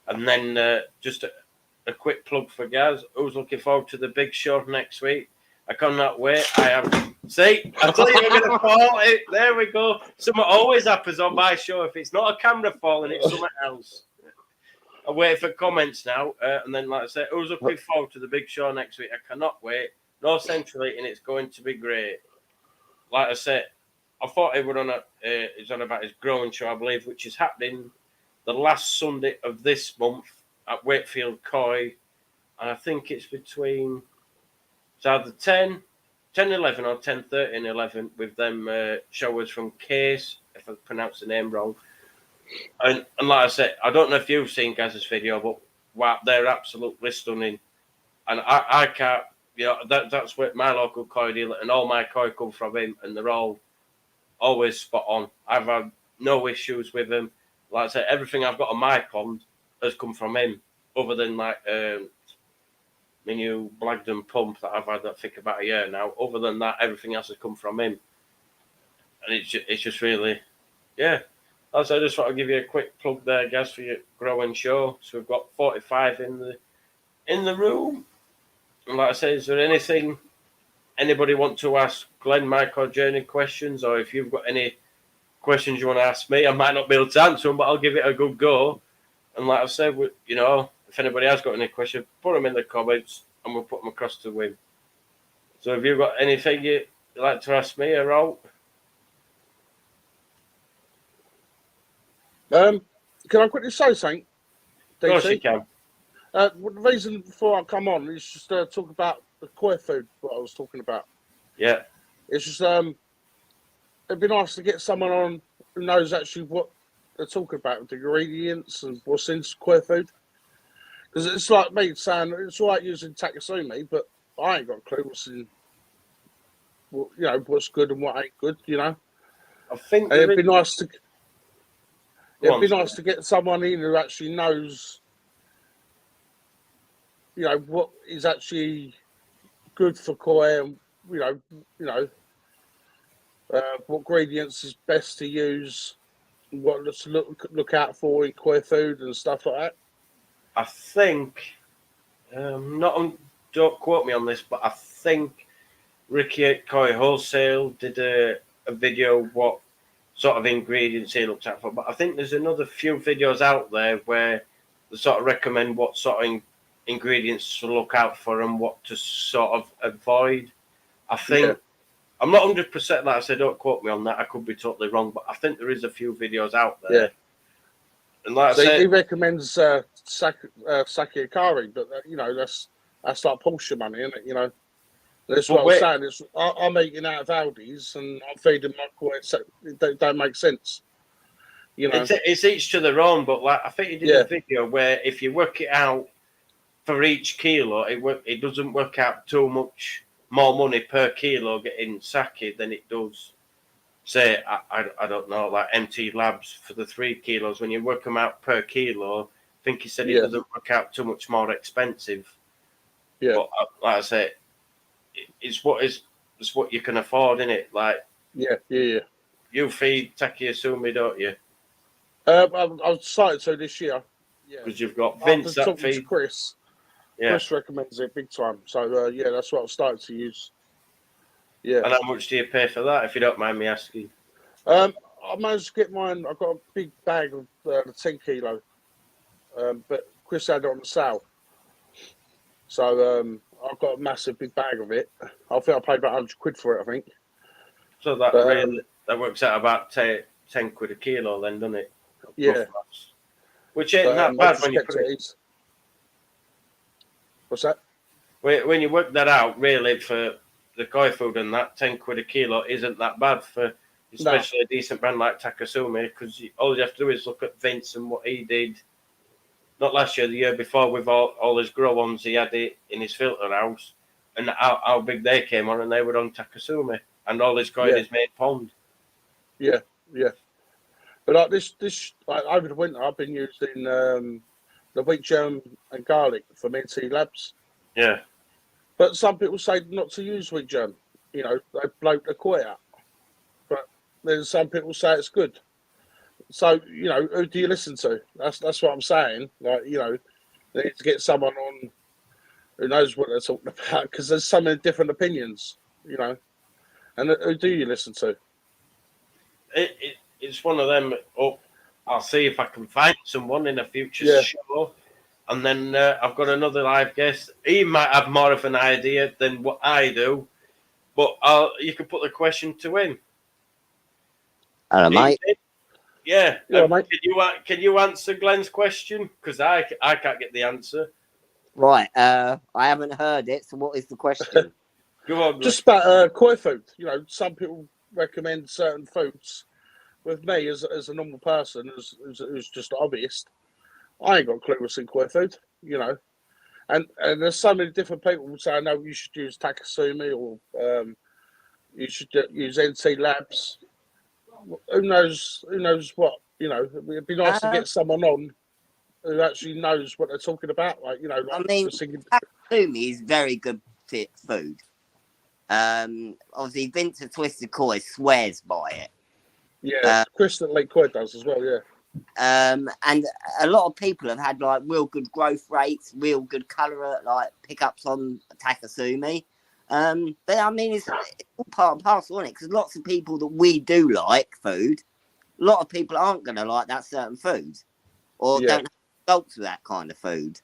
And then just a quick plug for Gaz, who's looking forward to the big show next week. I cannot wait. I am. See, I told you we're going to fall. There we go. Something always happens on my show. If it's not a camera falling, it's something else. I'm waiting for comments now. And then, like I said, who's looking forward to the big show next week? I cannot wait. No central heating. It's going to be great. Like I said, I thought he was on about his growing show, I believe, which is happening the last Sunday of this month at Wakefield Koi. And I think it's between... It's either 10, 11 or 10:30 and 11 with them showers from Case, if I pronounce the name wrong. And like I said, I don't know if you've seen Gaz's video, but wow, they're absolutely stunning. And I can't, you know, that's what my local koi dealer, and all my koi come from him, and they're all always spot on. I've had no issues with them. Like I said, everything I've got on my pond has come from him, other than like my new Blagdon pump that I've had, I think, about a year now. Other than that, everything else has come from him. And it's just really, yeah. Also, I just want to give you a quick plug there, Gaz, for your growing show. So we've got 45 in the room. And like I say, is there anything anybody want to ask Glenn, Mike, or Journey questions? Or if you've got any questions you want to ask me, I might not be able to answer them, but I'll give it a good go. And like I said, you know, if anybody has got any questions, put them in the comments and we'll put them across to Wim. So have you got anything you'd like to ask me or out? Can I quickly say something? Of course you DC? can. The reason before I come on is just talk about the koi food, what I was talking about. Yeah. It's just it'd be nice to get someone on who knows actually what they're talking about, the ingredients and what's in koi food. Because it's like me saying it's all right using Takasumi, but I ain't got a clue what's in, what's good and what ain't good. You know, I think and it'd be nice to get someone in who actually knows, what is actually good for koi and what ingredients is best to use, what to look out for in koi food and stuff like that. I think, don't quote me on this, but I think Ricky at Koi Wholesale did a video what sort of ingredients he looked out for. But I think there's another few videos out there where they sort of recommend what sort of ingredients to look out for and what to sort of avoid. I think, I'm not 100% like I said, don't quote me on that. I could be totally wrong, but I think there is a few videos out there. Yeah. And like So I said, he recommends sake akari, but that's like Porsche money, isn't it? That's what I'm saying. It's, I'm eating out of Aldi's and I'm feeding my koi. It don't make sense. It's each to their own, but like I think he did a video where if you work it out for each kilo, it doesn't work out too much more money per kilo getting sake than it does, say, I don't know, like MT Labs for the 3 kilos. When you work them out per kilo, I think he said it doesn't work out too much more expensive. Yeah. But like I say, it's what you can afford, innit? Like, yeah. You feed Takasumi, don't you? I've started to this year. Yeah. Because you've got Vince that feeds. feed. Chris. Yeah. Chris recommends it big time. So that's what I've started to use. Yeah. And how much do you pay for that, if you don't mind me asking? I managed to get mine. I've got a big bag of the 10 kilo, but Chris had it on the sale. So I've got a massive big bag of it. I think I paid about 100 quid for it, I think. So that works out about 10 quid a kilo then, doesn't it? Yeah. Which ain't that bad when you put it. What's that? When you work that out, really, for the koi food and that, 10 quid a kilo isn't that bad for especially a decent brand like Takasumi, because all you have to do is look at Vince and what he did, not last year, the year before, with all his grow ones he had it in his filter house, and how big they came on, and they were on Takasumi, and all his koi in his main pond. Yeah. But like this over the winter, I've been using the wheat germ and garlic from NT Labs. Yeah. But some people say not to use wheat germ. They bloat the koi out. But then some people say it's good. So, who do you listen to? That's what I'm saying. Like, they need to get someone on who knows what they're talking about, because there's so many different opinions, And who do you listen to? It's one of them. I'll see if I can find someone in a future show. And then I've got another live guest. He might have more of an idea than what I do, but you can put the question to him. Hello, mate. Yeah. Mate. Can you answer Glenn's question? Because I can't get the answer. Right. I haven't heard it. So what is the question? Go on. Just about koi food. Some people recommend certain foods. With me, as a normal person, who's just a hobbyist, I ain't got a clue what's in koi food, And there's so many different people who say, no, you should use Takasumi or you should use NT Labs. Who knows what, It'd be nice to get someone on who actually knows what they're talking about. Like, I mean, Takasumi is very good food. Obviously, Vince of Twisted Koi swears by it. Yeah, Chris at Lake Koi does as well, yeah. And a lot of people have had like real good growth rates, real good colour, like pickups on Takasumi. But I mean, it's all part and parcel, isn't it? Because lots of people that we do like food, a lot of people aren't going to like that certain food, or don't have results with that kind of food.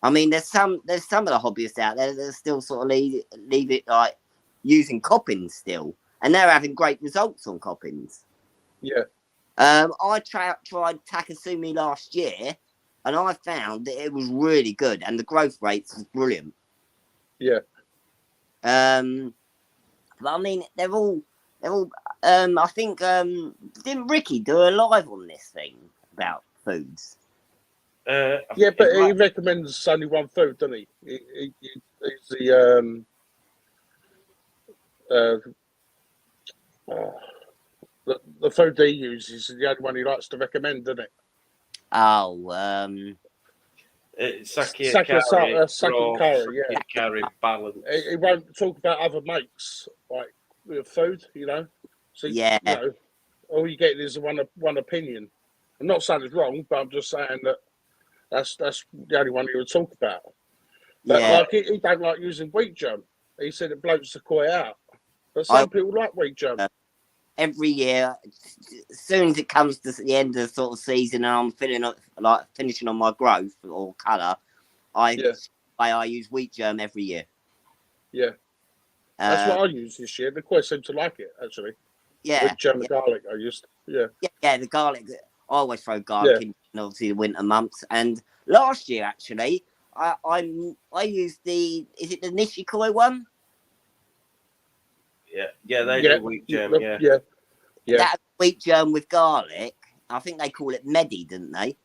I mean, there's some of the hobbyists out there that still sort of leave it like using coppins still, and they're having great results on coppins. Yeah. I tried Takasumi last year, and I found that it was really good, and the growth rates was brilliant. Yeah. But I mean, they're all. I think didn't Ricky do a live on this thing about foods? Yeah, but he recommends only one food, doesn't he? He's the the food he uses is the only one he likes to recommend, isn't it? Oh, Sakakari, yeah. Sakakari balance. He won't talk about other makes like with food, you know. So yeah. you know, all you get is one opinion. I'm not saying it's wrong, but I'm just saying that that's the only one he would talk about. But Yeah. like he don't like using wheat germ. He said it bloats the koi out. But some people like wheat germ. Every year, as soon as it comes to the end of the sort of season, and I'm finishing on my growth or colour, I use wheat germ every year. Yeah, that's what I use this year. The koi seem to like it actually. Yeah, wheat germ and garlic I used. Yeah, the garlic. I always throw garlic in obviously the winter months. And last year actually, I used is it the Nishikoi one? They do wheat germ. Yeah. That wheat germ with garlic. I think they call it Medi, didn't they?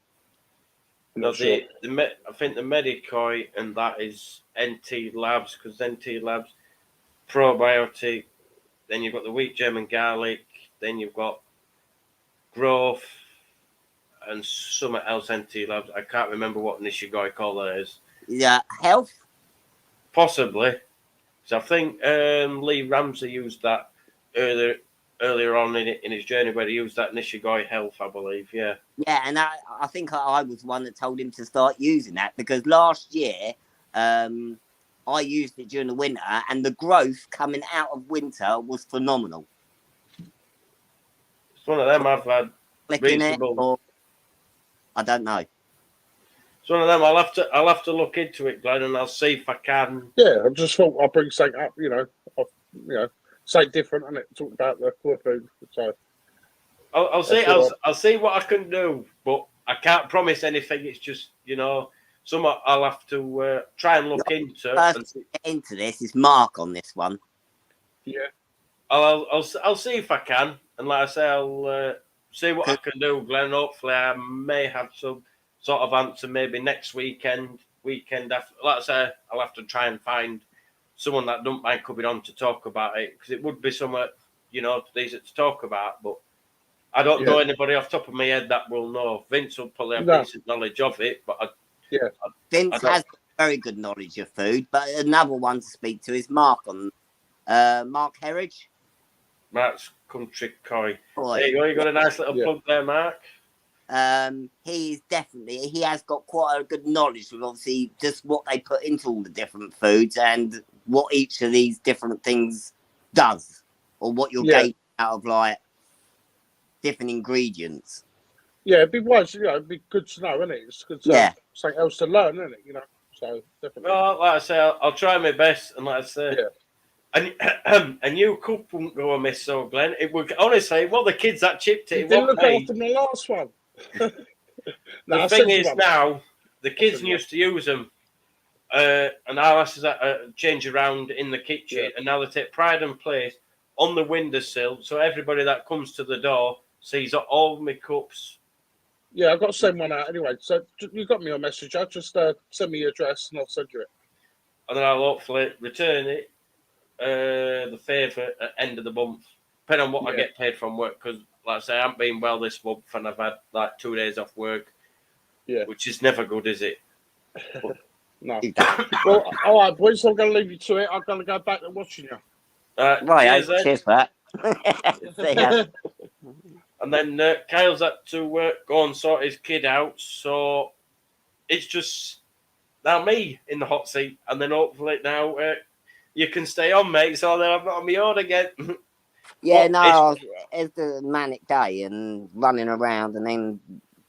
No, I think the Medicoi and that is NT Labs, because NT Labs probiotic. Then you've got the wheat germ and garlic. Then you've got growth and something else NT Labs. I can't remember what Nishigoi call theirs. Yeah, health. Possibly. So I think Lee Ramsey used that earlier on in his journey, where he used that Nishigoi Health, I believe. Yeah. Yeah, and I think I was one that told him to start using that, because last year I used it during the winter, and the growth coming out of winter was phenomenal. It's one of them I've had reasonable. I don't know. It's one of them. I'll have to look into it, Glenn, and I'll see if I can. Yeah, I just thought I'll bring something up. You know, something different, and talk about the core food. So I'll see what I can do, but I can't promise anything. It's just something I'll have to try and look into. First to get into this is Mark on this one. Yeah, I'll see if I can, and like I say, I'll see what I can do, Glenn. Hopefully, I may have some sort of answer maybe next weekend after. Like I say, I'll have to try and find someone that don't mind coming on to talk about it, because it would be somewhat decent to talk about, but I don't know anybody off the top of my head that will know. Vince will probably have decent knowledge of it, but Vince has very good knowledge of food. But another one to speak to is Mark on Mark Herridge. Mark's Country Koi. There you go. You got a nice little plug there, Mark. He has got quite a good knowledge of obviously just what they put into all the different foods and what each of these different things does, or what you're getting out of like different ingredients. Yeah, it'd be wise, it'd be good to know, isn't it? It's good to have something else to learn, isn't it? So definitely. Well, like I say, I'll try my best, and like I say, a new cup wouldn't go amiss, so Glenn. It would honestly. Well, the kids that chipped it. It didn't look after the last one. The thing is now, the kids used to use them, and our lasses change around in the kitchen, and now they take pride and place on the windowsill, so everybody that comes to the door sees all my cups. Yeah, I've got to send one out anyway. So you got me a message. I'll just send me your address and I'll send you it. And then I'll hopefully return it, the favour at end of the month, depending on what I get paid from work. Because, like I say, I haven't been well this month, and I've had like 2 days off work. Yeah, which is never good, is it? But, no. Well, all right, boys. I'm going to leave you to it. I'm going to go back to watching you. Right, cheers for that. And then Kyle's had to go and sort his kid out, so it's just now me in the hot seat, and then hopefully now you can stay on, mate, so then I'm not on my own again. It's the manic day and running around and then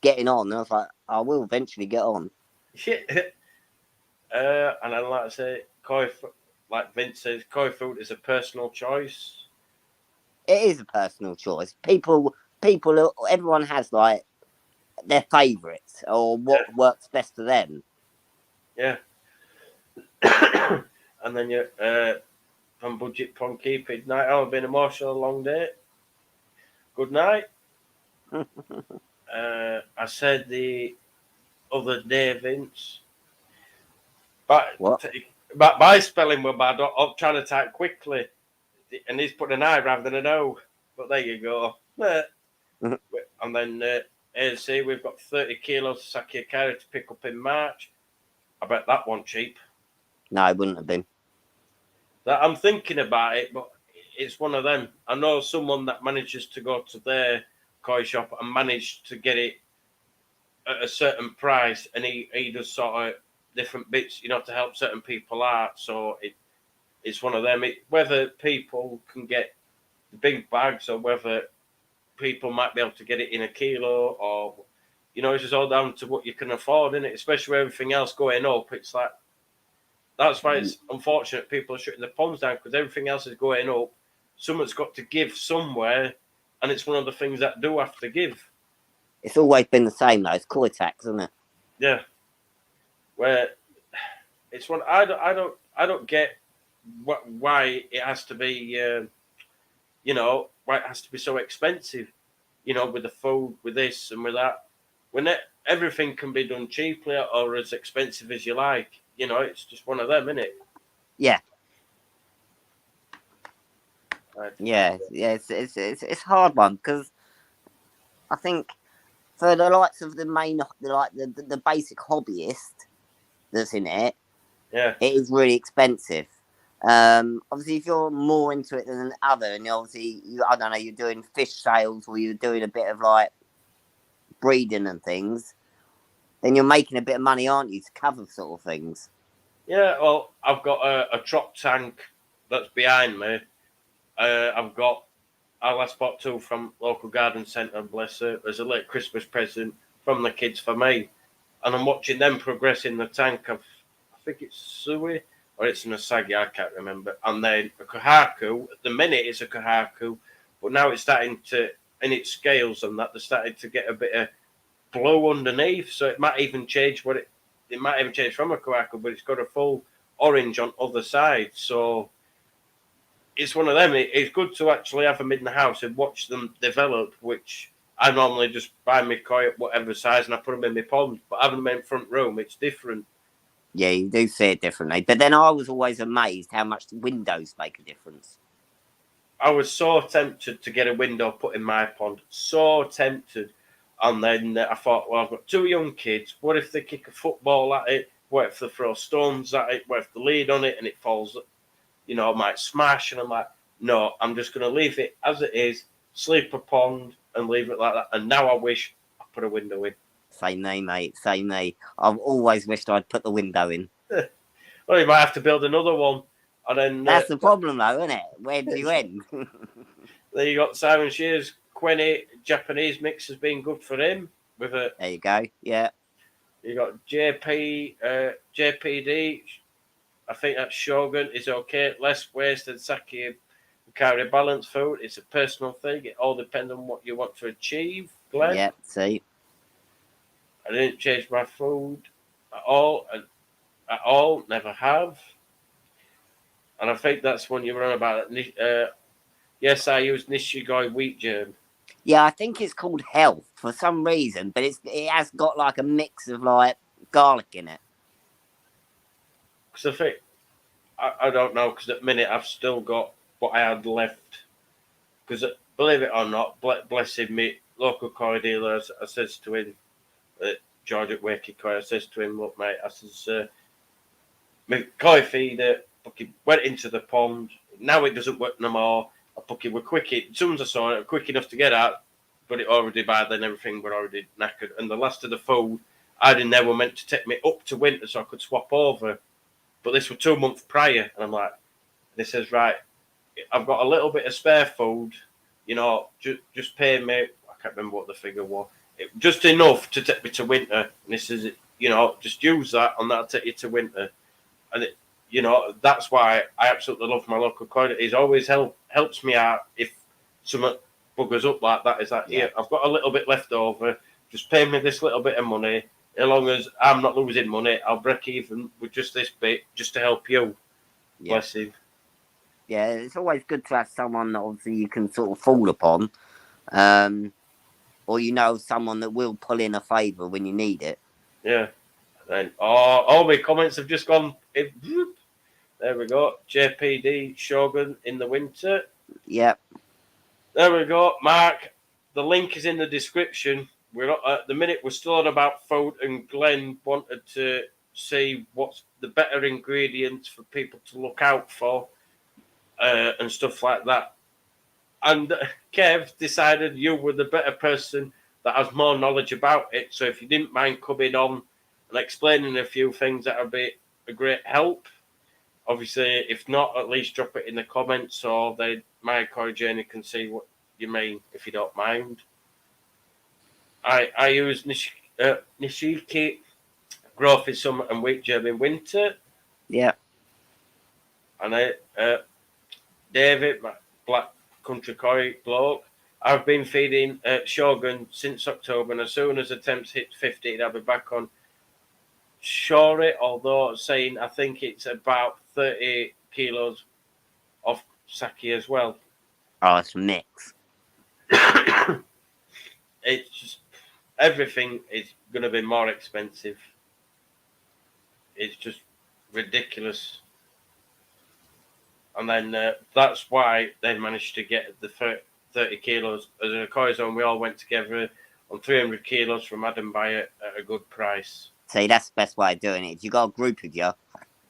getting on. I was like, I will eventually get on. And I like to say, like Vince says, koi food is a personal choice. It is a personal choice. Everyone has like their favourites or what works best for them. Yeah. And then you from Budget Pond Keeping night. Oh, been emotional, long day. Good night. I said the other day, Vince, but What? my spelling were bad. I'm trying to type quickly, and he's put an I rather than an O. But there you go. And then AC, we've got 30 kilos of Saki Akari to pick up in March. I bet that wasn't cheap. No, it wouldn't have been. That I'm thinking about it, but it's one of them. I know someone that manages to go to their koi shop and manage to get it at a certain price, and he does sort of different bits, to help certain people out. So it's one of them. Whether people can get the big bags or whether people might be able to get it in a kilo, or it's just all down to what you can afford, isn't it? Especially with everything else going up, it's like that's why it's unfortunate people are shutting the ponds down, because everything else is going up. Someone's got to give somewhere, and it's one of the things that do have to give. It's always been the same though. It's koi tax, isn't it? Yeah, where it's one I don't get why it has to be why it has to be so expensive, with the food, with this and with that, when everything can be done cheaply or as expensive as you like. It's just one of them, isn't it? Yeah. Right. Yeah. It's a hard one because I think for the likes of the basic hobbyist that's in it, Yeah. it is really expensive. Obviously, if you're more into it than the other, and obviously, I don't know, you're doing fish sales or you're doing a bit of like breeding and things, then you're making a bit of money, aren't you, to cover sort of things? Yeah, well, I've got a drop tank that's behind me. I've got our last pot two from local garden centre, bless her, as a late Christmas present from the kids for me. And I'm watching them progress in the tank. I think it's Sui or it's an Asagi, I can't remember. And then a Kohaku, at the minute it's a Kohaku, but now it's starting to, in its scales and that, they're starting to get a bit of blue underneath. So it might even change it might even change from a Kohaku, but it's got a full orange on other sides. So it's one of them. It's good to actually have them in the house and watch them develop, which I normally just buy my koi at whatever size and I put them in my pond. But having them in front room, it's different. Yeah, you do see it differently. But then I was always amazed how much the windows make a difference. I was so tempted to get a window put in my pond. So tempted. And then I thought, well, I've got two young kids. What if they kick a football at it? What if they throw stones at it? What if they lean on it and it falls? It might smash. And I'm like, no, I'm just going to leave it as it is, sleep a pond and leave it like that. And now I wish I put a window in. Same me, mate. Same me. I've always wished I'd put the window in. Well, you might have to build another one. And then That's the problem, though, isn't it? Where do you end? Then you got Simon Shear's Quenny Japanese mix has been good for him. With a There you go. Yeah. You got JPD. I think that Shogun is okay. Less waste than Saki Akari balance food. It's a personal thing. It all depends on what you want to achieve, Glenn. Yeah, see. I didn't change my food at all. At all. Never have. And I think that's when you were on about it. Yes, I use Nishigoi wheat germ. Yeah, I think it's called Health for some reason, but it has got like a mix of like garlic in it. Because I think, I don't know, because at the minute I've still got what I had left. Because believe it or not, bless him, me local koi dealer, I says to him, George at Wakey Koi, I says to him, look mate, I says, my koi feeder fucking went into the pond, now it doesn't work no more. I fucking were quick, as soon as I saw it, quick enough to get out, but it already by then everything were already knackered. And the last of the food, I didn't know were meant to take me up to winter so I could swap over. But this was 2 months prior, and I'm like, this is right. I've got a little bit of spare food, just pay me. I can't remember what the figure was. Just enough to take me to winter. And this is, just use that, and that'll take you to winter. and that's why I absolutely love my local koi. He's always helps me out if something buggers up like that. Is that yeah, I've got a little bit left over. Just pay me this little bit of money. As long as I'm not losing money, I'll break even with just this bit, just to help you. Yeah. Bless him. Yeah, it's always good to have someone that obviously you can sort of fall upon, or someone that will pull in a favour when you need it. Yeah. Then all my comments have just gone. There we go. JPD Shogun in the winter. Yep. There we go, Mark. The link is in the description. We're not, at the minute. We're still on about food, and Glenn wanted to see what's the better ingredients for people to look out for, and stuff like that. And Kev decided you were the better person that has more knowledge about it. So if you didn't mind coming on and explaining a few things, that would be a great help. Obviously, if not, at least drop it in the comments so my koi journey can see what you mean, if you don't mind. I use Nishiki growth in summer and wheat germ in winter. Yeah. And David, my black country koi bloke, I've been feeding Shogun since October, and as soon as attempts hit 15, I'll be back on Shore, although saying I think it's about 30 kilos of sake as well. Oh, it's a mix. It's just everything is going to be more expensive. It's just ridiculous. And then that's why they managed to get the 30 kilos. As a koi zone, we all went together on 300 kilos from Adam Buyer at a good price. See, that's the best way of doing it. If you got a group of you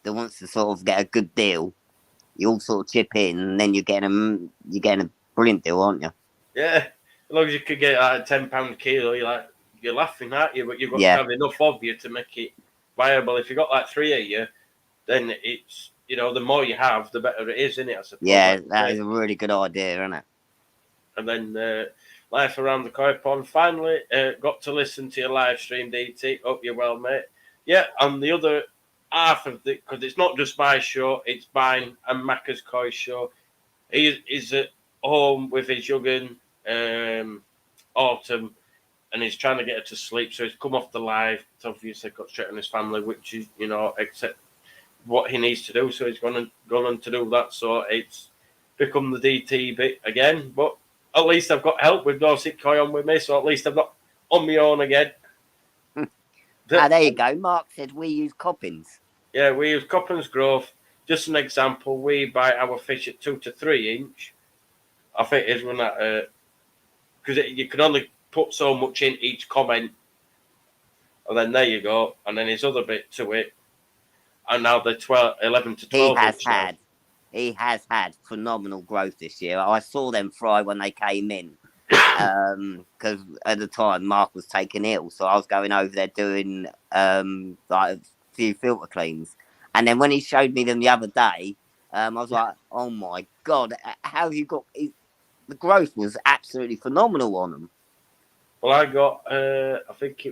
that wants to sort of get a good deal, you all sort of chip in, and then you're getting a brilliant deal, aren't you? Yeah, as long as you could get like a £10 kilo, you're laughing, aren't you? But you've got to have enough of you to make it viable. If you've got like 3 of you, then it's the more you have, the better it is, isn't it? I suppose. Yeah, that is a really good idea, isn't it? And then Life Around the Koi Pond. Finally, got to listen to your live stream, DT. Hope you're well, mate. Yeah, on the other half of it, because it's not just my show, it's mine and Macca's Koi show. He's at home with his young'un, Autumn, and he's trying to get her to sleep. So he's come off the live. It's obviously got straight on his family, which is, except what he needs to do. So he's gone on to do that. So it's become the DT bit again. But at least I've got help with no sick koi on with me. So at least I'm not on my own again. There you go. Mark said we use Coppins. Yeah, we use Coppins Growth. Just an example, we buy our fish at 2 to 3 inch. I think it is when that, because you can only put so much in each comment. And then there you go. And then his other bit to it. And now they're 11 to 12 inch. He has had phenomenal growth this year. I saw them fry when they came in. Because at the time Mark was taken ill, so I was going over there doing like a few filter cleans, and then when he showed me them the other day, I was like, oh my god, how have you got the growth was absolutely phenomenal on them. Well, I got I think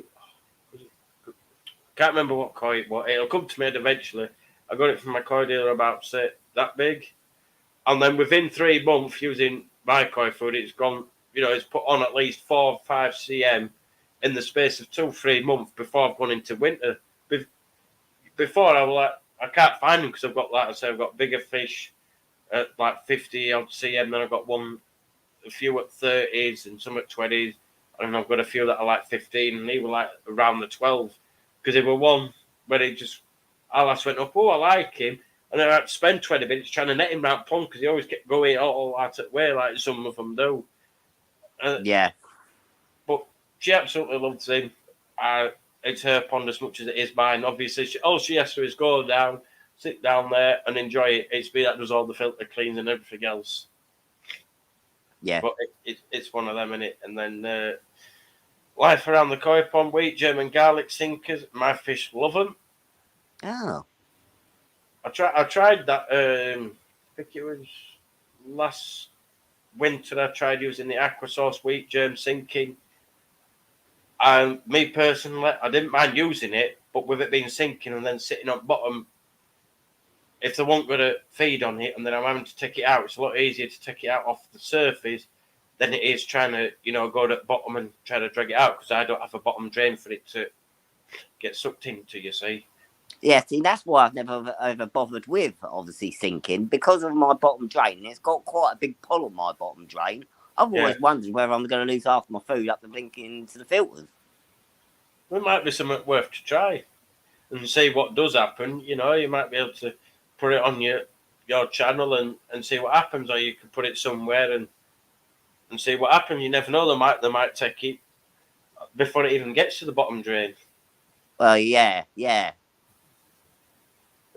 can't remember what koi it was. It'll come to me eventually. I got it from my koi dealer about say that big, and then within 3 months using my koi food, it's gone. It's put on at least 4 or 5 cm in the space of 2-3 months before I've gone into winter. Before I was like, I can't find them because I've got, like I say, I've got bigger fish at like 50 odd cm. Then I've got a few at 30s and some at 20s. And I've got a few that are like 15 and they were like around the 12. Because there were one where I last went up, oh, I like him. And then I had to spend 20 minutes trying to net him round pond because he always kept going all out at way like some of them do. Yeah. But she absolutely loves him. It's her pond as much as it is mine. Obviously, all she has to do is go down, sit down there and enjoy it. It's me that does all the filter cleans and everything else. Yeah. But it's one of them, innit? And then Life Around the Koi Pond, wheat, German garlic sinkers. My fish love them. Oh. I tried that. I think it was last winter. I tried using the Aquasource wheat germ sinking. And me personally, I didn't mind using it, but with it being sinking and then sitting on bottom if they won't going to feed on it, and then I'm having to take it out, it's a lot easier to take it out off the surface than it is trying to, go to the bottom and try to drag it out, because I don't have a bottom drain for it to get sucked into, you see. Yeah, see, that's why I've never ever bothered with, obviously, sinking. Because of my bottom drain, it's got quite a big pull on my bottom drain. I've always wondered whether I'm going to lose half my food up the blinking into the filters. It might be something worth to try and see what does happen. You might be able to put it on your channel and see what happens, or you could put it somewhere and see what happens. You never know, they might take it before it even gets to the bottom drain. Well, yeah.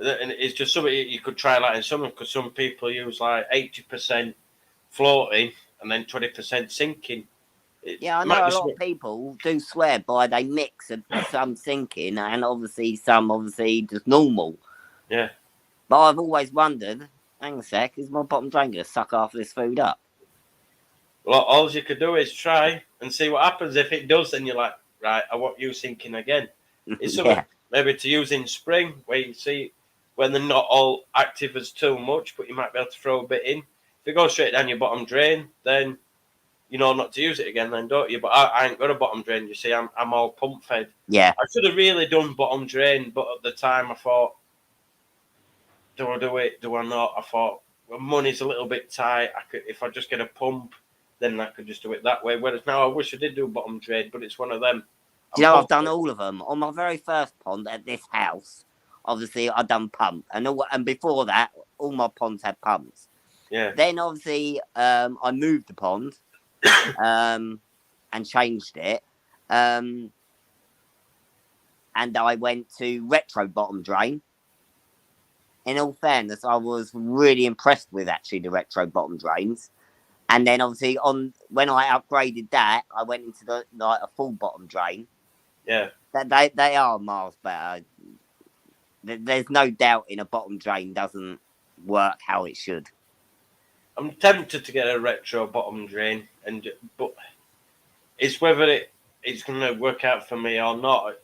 And it's just something you could try that in summer, because some people use like 80% floating and then 20% sinking. I know a lot of people do swear by they mix some sinking and some just normal. Yeah. But I've always wondered, hang a sec, is my bottom drain going to suck half this food up? Well, all you could do is try and see what happens. If it does, then you're like, right, I want you sinking again. It's something maybe to use in spring, where you see when they're not all active as too much, but you might be able to throw a bit in. If it goes straight down your bottom drain, then you know not to use it again, then, don't you? But I ain't got a bottom drain, you see. I'm all pump fed. Yeah. I should have really done bottom drain, but at the time I thought, do I do it? Do I not? I thought, well, money's a little bit tight. If I just get a pump, then I could just do it that way. Whereas now I wish I did do a bottom drain, but it's one of them. Do you know, I've done all of them. On my very first pond at this house, obviously, I've done pump. And before that, all my ponds had pumps. Yeah. Then, obviously, I moved the pond and changed it. And I went to retro bottom drain. In all fairness, I was really impressed with, actually, the retro bottom drains. And then, obviously, when I upgraded that, I went into a full bottom drain. Yeah. They are miles better. There's no doubt in a bottom drain doesn't work how it should. I'm tempted to get a retro bottom drain, but it's whether it's going to work out for me or not.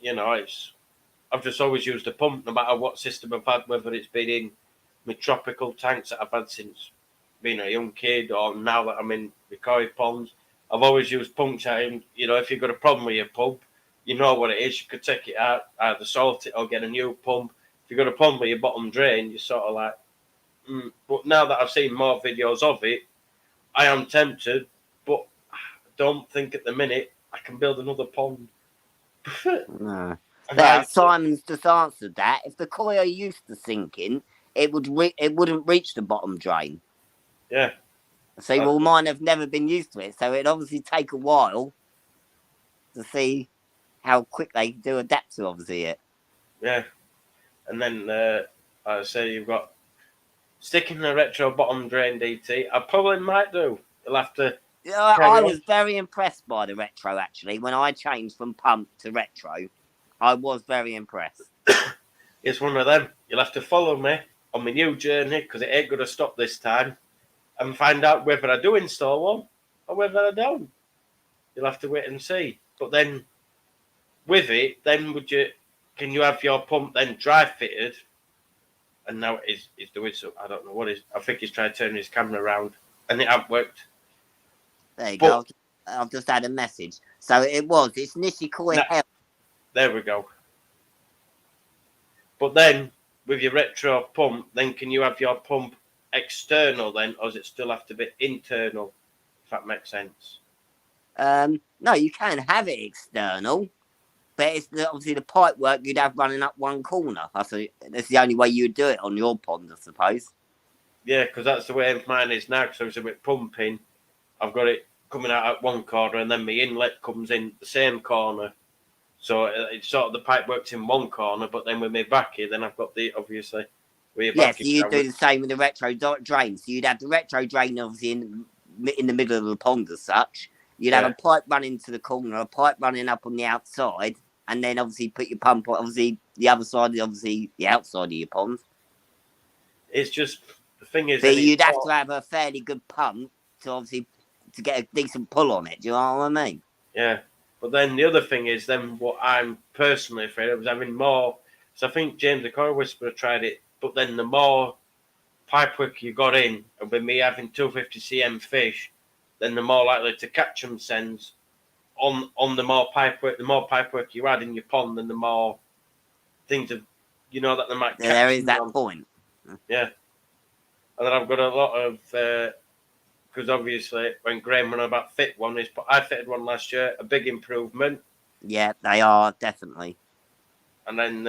I've just always used a pump, no matter what system I've had, whether it's been in my tropical tanks that I've had since being a young kid, or now that I'm in the koi ponds. I've always used pumps. If you've got a problem with your pump, you know what it is. You could take it out, either salt it or get a new pump. If you've got a problem with your bottom drain, you're sort of like, But now that I've seen more videos of it, I am tempted, but I don't think at the minute I can build another pond. No. Simon's just answered that. If the koi are used to sinking, it wouldn't reach the bottom drain. Yeah. See, well, mine have never been used to it, so it'd obviously take a while to see how quick they do adapt to obviously it. Yeah. And then I say you've got sticking the retro bottom drain DT. I probably might do. You'll have to. I was very impressed by the retro, actually. When I changed from pump to retro, I was very impressed. It's one of them. You'll have to follow me on my new journey, because it ain't going to stop this time, and find out whether I do install one or whether I don't. You'll have to wait and see. But then, with it, then can you have your pump then dry fitted? And now he's doing so. I don't know what is. I think he's trying to turn his camera around, and it hasn't worked. There you go. I've just had a message. So it's Nishikoi Health. There we go. But then, with your retro pump, then can you have your pump external then, or does it still have to be internal? If that makes sense. No, you can have it external, but it's obviously the pipe work you'd have running up one corner. That's the only way you'd do it on your pond, I suppose. Yeah, because that's the way mine is now. Because I was a bit pumping, I've got it coming out at one corner, and then my inlet comes in the same corner. So it's sort of the pipe works in one corner, but then with my backy, then I've got the obviously. Yeah, so you'd do the same with the retro drain. So you'd have the retro drain obviously in the middle of the pond as such. You'd have a pipe running to the corner, a pipe running up on the outside, and then obviously put your pump on obviously the other side, obviously the outside of your pond. It's just the thing is, but you'd have to have a fairly good pump to get a decent pull on it. Do you know what I mean? Yeah, but then the other thing is, then what I'm personally afraid of is having more. So I think James the Koi Whisperer tried it but then the more pipework you got in, and with me having 250 cm fish, then the more likely to catch them sends on the more pipework. The more pipework you add in your pond, then the more things of that they might catch. There is that on. point. Yeah, and then I've got a lot of because obviously when Graham went on about fit one, I fitted one last year, a big improvement. Yeah, they are definitely. And then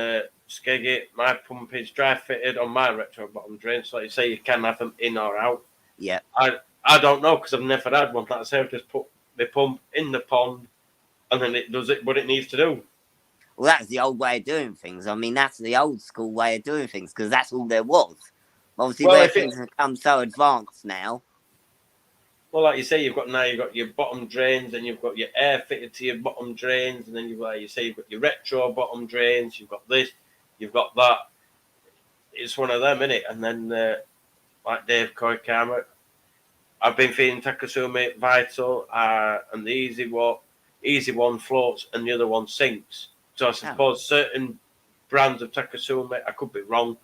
Skeggy, my pump is dry fitted on my retro bottom drain, so like you say, you can have them in or out. Yeah. I don't know because I've never had one. Like I say, I've just put the pump in the pond, and then it does what it needs to do. Well, that's the old way of doing things. I mean, that's the old school way of doing things because that's all there was. Obviously, where things have come so advanced now. Well, like you say, you've got your bottom drains, and you've got your air fitted to your bottom drains, and then you've got your retro bottom drains. You've got this, you've got that. It's one of them, innit? And then, like Dave Koikama, I've been feeding Takasumi Vital, and the easy one floats, and the other one sinks. So I suppose certain brands of Takasumi, I could be wrong,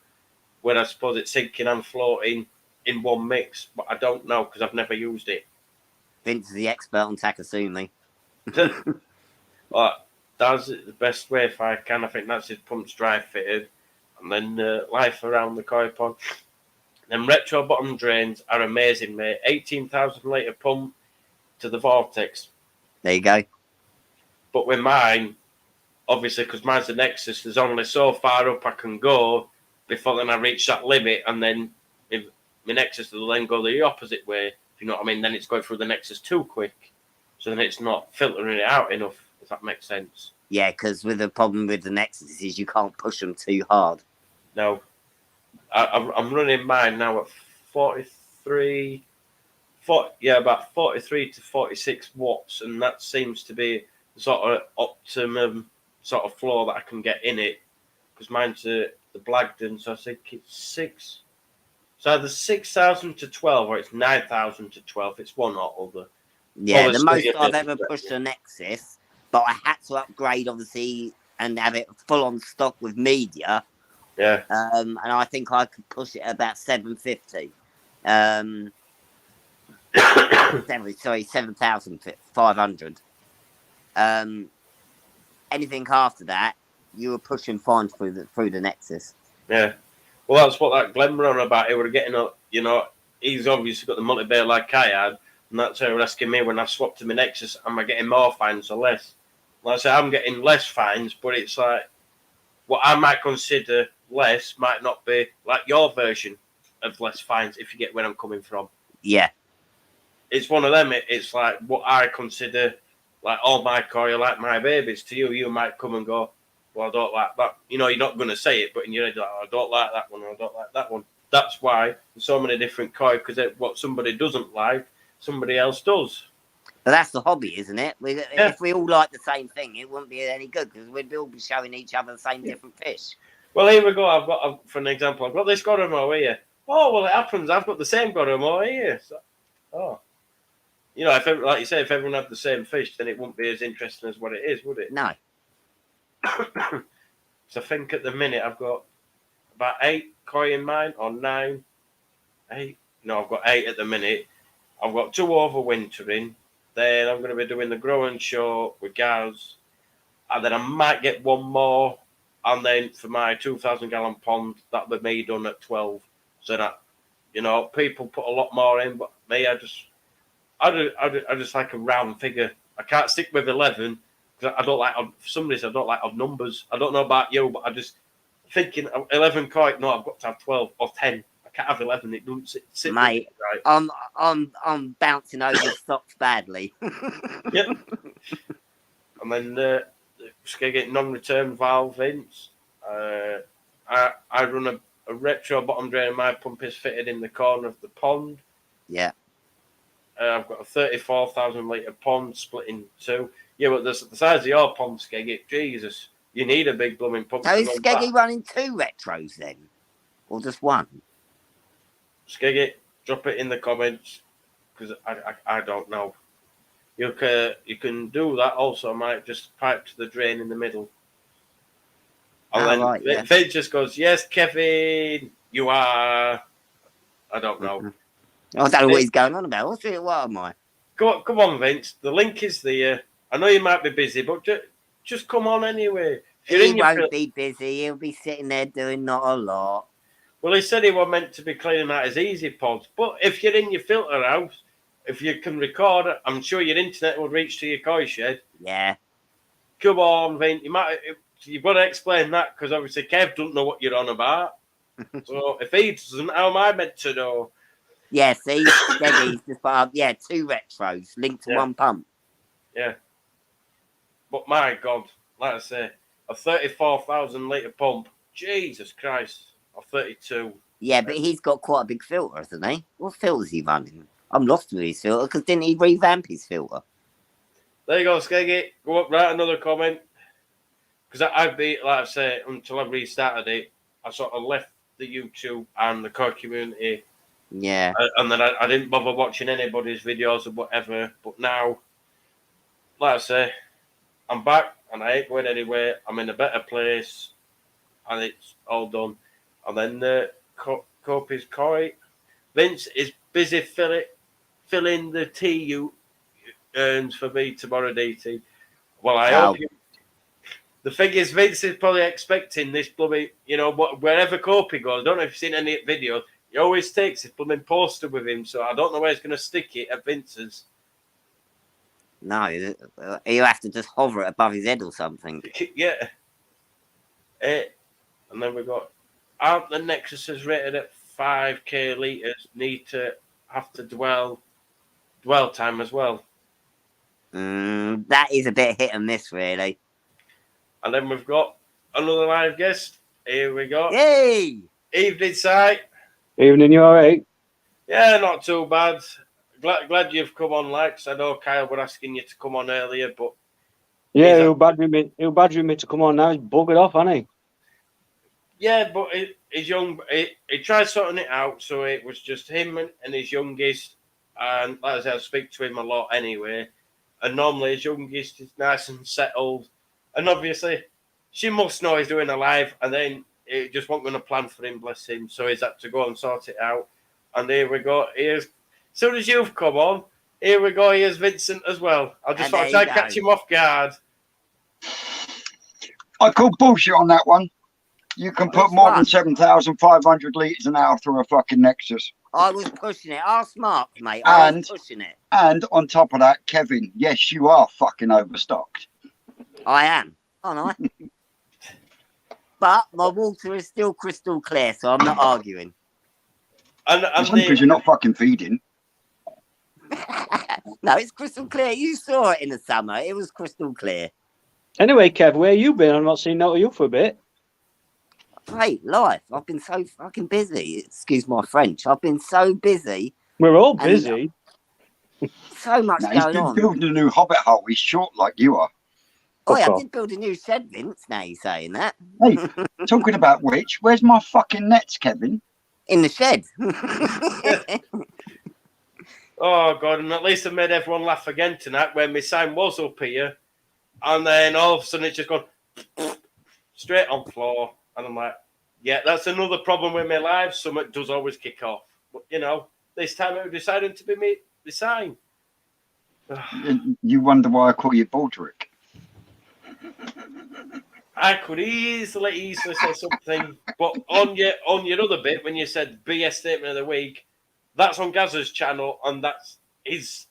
where I suppose it's sinking and floating in one mix, but I don't know because I've never used it. Vince is the expert on Takasumi. But that's it the best way if I can. I think that's his pumps dry fitted, and then life around the koi pond. Then retro bottom drains are amazing, mate. 18,000 litre pump to the vortex. There you go. But with mine, obviously, because mine's the Nexus, there's only so far up I can go before then I reach that limit, and then if my Nexus will then go the opposite way, if you know what I mean, then it's going through the Nexus too quick. So then it's not filtering it out enough, if that makes sense. Yeah, because with the problem with the Nexus is you can't push them too hard. No. I'm running mine now at 43, about 43 to 46 watts, and that seems to be the sort of optimum sort of flow that I can get in it, because mine's the Blagden, so I think it's 6. So either 6,000 to 12 or it's 9,000 to 12. It's one or other. Yeah, the most I've ever pushed a Nexus, but I had to upgrade, obviously, and have it full on stock with media. Yeah. And I think I could push it at about 750. 7,500. Anything after that, you were pushing fine through the Nexus. Yeah. Well, that's what that Glenn were on about. He were getting up, he's obviously got the multi-bay like I had, and that's how he was asking me when I swapped to my Nexus, am I getting more fines or less? Like I say, I'm getting less fines, but it's like, what I might consider less might not be like your version of less fines, if you get where I'm coming from. Yeah. It's one of them. It's like what I consider like all my koi are like my babies. To you might come and go, well, I don't like that. You're not going to say it, but in your head, like, I don't like that one, or I don't like that one. That's why there's so many different koi, because what somebody doesn't like, somebody else does. But that's the hobby, isn't it? If we all like the same thing, it wouldn't be any good, because we'd all be showing each other the same different fish. Well, here we go. For an example, I've got this Goromo here. Oh, well, it happens. I've got the same Goromo here. So, if like you say, if everyone had the same fish, then it wouldn't be as interesting as what it is, would it? No. So I think at the minute I've got about 8 koi in mine, or 9. 8? No, I've got 8 at the minute. I've got 2 overwintering. Then I'm going to be doing the grow and show with Gaz. And then I might get one more. And then for my 2,000 gallon pond, that'll be me done at 12. So that, people put a lot more in, but me, I just like a round figure. I can't stick with 11 because I don't like, for some reason, I don't like odd numbers. I don't know about you, but I just thinking 11 koi. No, I've got to have 12 or 10. I can't have 11. It doesn't sit Mate, right. I'm bouncing over stocks badly. Yep. And then get non-return valve Vince. I run a retro bottom drain. My pump is fitted in the corner of the pond. Yeah. I've got a 34,000 litre pond split in 2. Yeah, but the size of your pond, Skeggy, Jesus, you need a big blooming pump. So is Skeggy running 2 retros then? Or just 1? Skeggy, drop it in the comments, because I don't know. You can do that also. I might just pipe to the drain in the middle. And then right, yeah. Fade just goes, yes, Kevin. you are. I don't know. I don't know what he's going on about. What am I? Come on, Vince. The link is there. I know you might be busy, but just come on anyway. If you're He in your won't be busy. He'll be sitting there doing not a lot. Well, he said he was meant to be cleaning out his easy pods. But if you're in your filter house, if you can record it, I'm sure your internet will reach to your koi shed. Yeah. Come on, Vince. You've got to explain that because obviously Kev doesn't know what you're on about. So if he doesn't, how am I meant to know? Yeah, see? Steady's just put up, 2 retros linked to Yeah. one pump. Yeah. But my God, like I say, a 34,000 litre pump. Jesus Christ. Or 32. Yeah, but he's got quite a big filter, hasn't he? What filter's he running? I'm lost with his filter because didn't he revamp his filter? There you go, Skeggy. Go up, write another comment. Because I've been, like I say, until I restarted it, I sort of left the YouTube and the core community. Yeah. And then I didn't bother watching anybody's videos or whatever. But now, like I say, I'm back and I ain't going anywhere. I'm in a better place and it's all done. And then Copy's Koi. Vince is busy filling the tea you earns for me tomorrow, DT. Well, I hope you. The thing is, Vince is probably expecting this blooming, wherever Copy goes. I don't know if you've seen any videos. He always takes his blooming poster with him, so I don't know where he's going to stick it at Vince's. No, you have to just hover it above his head or something. Yeah. And then we've got, aren't the Nexuses rated at 5k litres have to dwell time as well? That is a bit hit and miss, really. And then we've got another live guest. Here we go. Yay! Evening, Si. Evening, you all right? Yeah, not too bad. Glad you've come on, Lex. I know Kyle were asking you to come on earlier, but Yeah, he'll badger me to come on now. He's buggered off, hasn't he? yeah, but his young he tried sorting it out, so it was just him and his youngest. And like I said, I speak to him a lot anyway. And normally his youngest is nice and settled, and obviously she must know he's doing a live, and then it just wasn't going to plan for him, bless him. So he's had to go and sort it out. And here we go. Here's, as soon as you've come on, here we go. Here's Vincent as well. I just thought I'd try and catch him off guard. I call bullshit on that one. You can put more than 7,500 litres an hour through a fucking Nexus. I was pushing it. Ask Mark, mate. I was pushing it. And on top of that, Kevin, yes, you are fucking overstocked. I am, aren't I? But my water is still crystal clear, so I'm not arguing. And because you're not fucking feeding. No, it's crystal clear. You saw it in the summer. It was crystal clear. Anyway, Kev, where you been? I've not seen no of you for a bit. Hey, life. I've been so fucking busy. Excuse my French. I've been so busy. We're all busy. So much Now, going he's on. been building a new hobbit hole. He's short like you are. Oh, yeah, I did build a new shed, Vince. Now you're saying that. Hey, talking about which, where's my fucking nets, Kevin? In the shed. Oh, God, and at least I made everyone laugh again tonight when my sign was up here. And then all of a sudden it's just gone straight on floor. And I'm like, yeah, that's another problem with my live. Something does always kick off. But, this time it decided to be me, the sign. You wonder why I call you Baldrick. I could easily say something. But on your other bit, when you said BS statement of the week, that's on Gazza's channel, and that's his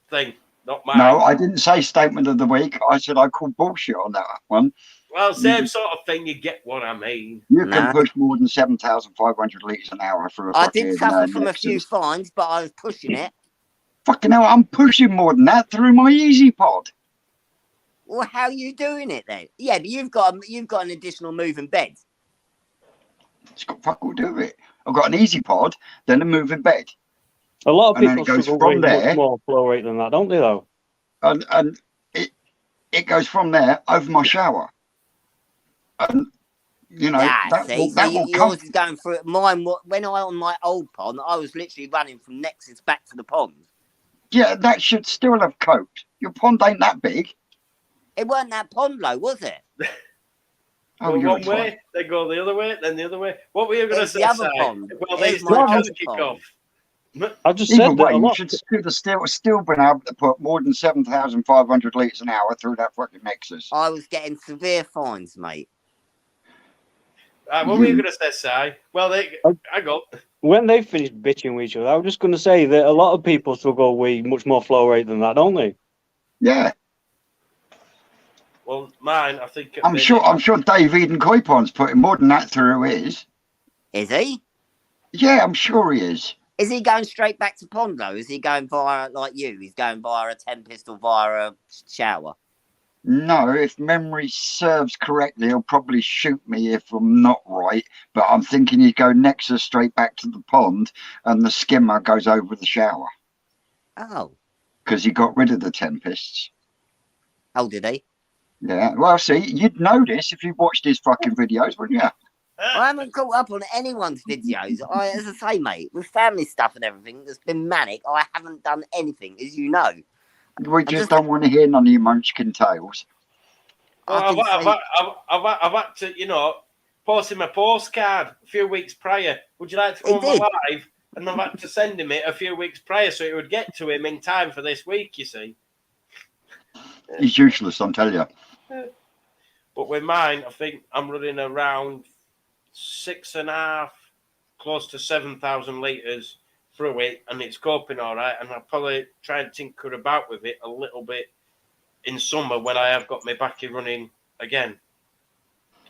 thing, not mine. No, I didn't say statement of the week. I said I call bullshit on that one. Well, same sort of thing. You get what I mean. You can push more than 7,500 litres an hour through a I fucking did suffer from Nexus. a few fines, but I was pushing it. Fucking hell, I'm pushing more than that through my Easy Pod. Well, how are you doing it then? Yeah, but you've got an additional moving bed. It's got fuck all to do with it. I've got an Easy Pod, then a moving bed. A lot of And then people it goes struggle from with there. much more flow rate than that, don't they, though? And it goes from there over my shower. And, that will come. Yours is going through it. Mine, when I on my old pond, I was literally running from Nexus back to the pond. Yeah, that should still have coped. Your pond ain't that big. It weren't that pond low, was it? Oh, Go you're one a twat. way, then go the other way, then the other way. What were you going to There's say? the other Si? pond. Well, There's these my two other can kick pond. off. I just Either said that way, a you lot. should have still been able to put more than 7,500 litres an hour through that fucking Nexus. I was getting severe fines, mate. What were you going to say, Si? Well, I got. When they finish bitching with each other, I was just going to say that a lot of people struggle with much more flow rate than that, don't they? Yeah, Well, mine, I think. I'm sure Dave Eden Coypon's putting more than that through his. Is he? Yeah, I'm sure he is. Is he going straight back to pond though? Is he going via like you? He's going via a 10 pistol via a shower. No, if memory serves correctly, he'll probably shoot me if I'm not right. But I'm thinking he'd go Nexus straight back to the pond and the skimmer goes over the shower. Oh. Because he got rid of the Tempests. Oh, did he? Yeah, well, see, you'd know this if you watched his fucking videos, wouldn't you? I haven't caught up on anyone's videos. As I say, mate, with family stuff and everything that's been manic, I haven't done anything, as you know. We just don't want to hear none of your munchkin tales. Well, I've had to, post him a postcard a few weeks prior. Would you like to come live? And I've had to send him it a few weeks prior so it would get to him in time for this week, you see. He's useless, I'll tell you. But with mine, I think I'm running around 6.5, close to 7,000 litres through it, and it's coping all right. And I'll probably try and tinker about with it a little bit in summer when I have got my backy running again.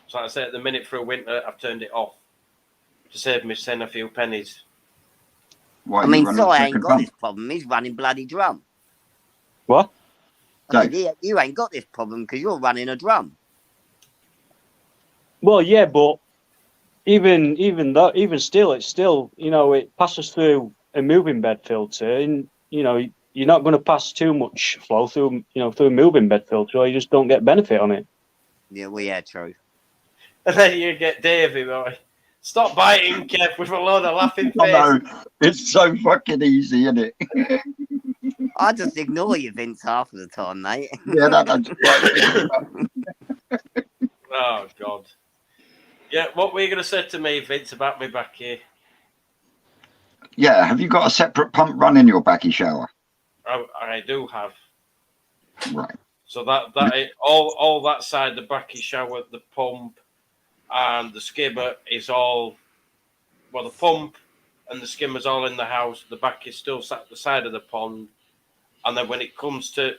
So like I say, at the minute through winter, I've turned it off to save me a few pennies. Why, I mean, so I ain't got this problem. He's running bloody drum. What? I said, you ain't got this problem because you're running a drum. Well, yeah, but even still, it's still, it passes through a moving bed filter, and you're not going to pass too much flow through a moving bed filter, or you just don't get benefit on it. Yeah, well, yeah, true. And then you get Davey, boy. Stop biting, Kev, with a load of laughing face. I know. It's so fucking easy, isn't it? I just ignore you, Vince, half of the time, mate. Yeah, that's Oh, God. Yeah, what were you going to say to me, Vince, about me back here? Yeah, have you got a separate pump running your backy shower? I do have. Right. So that all that side, the backy shower, the pump, and the skimmer is all, well, the pump and the skimmer's all in the house. The back is still sat at the side of the pond. And then when it comes to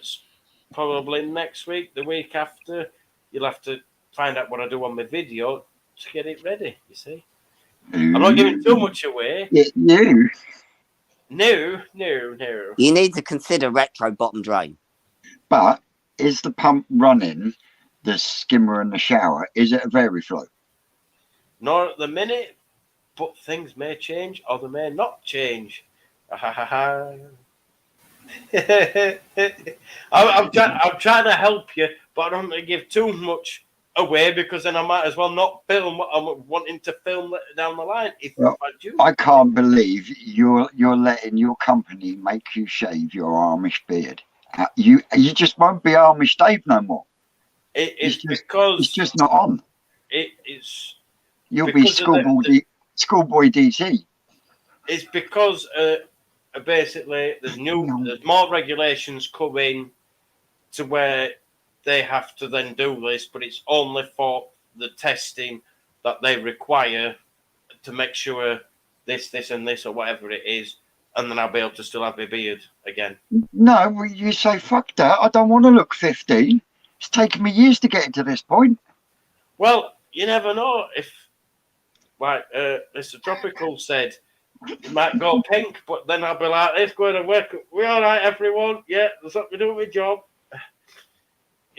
probably next week, the week after, you'll have to find out what I do on my video to get it ready, you see. I'm not giving too much away. No. No. You need to consider retro bottom drain. But is the pump running the skimmer and the shower? Is it a Veriflow? Not at the minute, but things may change or they may not change. I'm trying to help you, but I don't want to give too much away because then I might as well not film what I'm wanting to film down the line. I can't believe you're letting your company make you shave your Amish beard. You just won't be Amish Dave no more. It's because it's just not on. You'll be schoolboy DC. It's because basically there's more regulations coming to where they have to then do this, but it's only for the testing that they require to make sure this and this or whatever it is, and then I'll be able to still have my beard again. No, you say fuck that. I don't want to look 15. It's taken me years to get to this point. Well, you never know if, like Mr. Tropical said, it might go pink, but then I'll be like, let's go to work. We all right, everyone? Yeah, that's what we do with my job.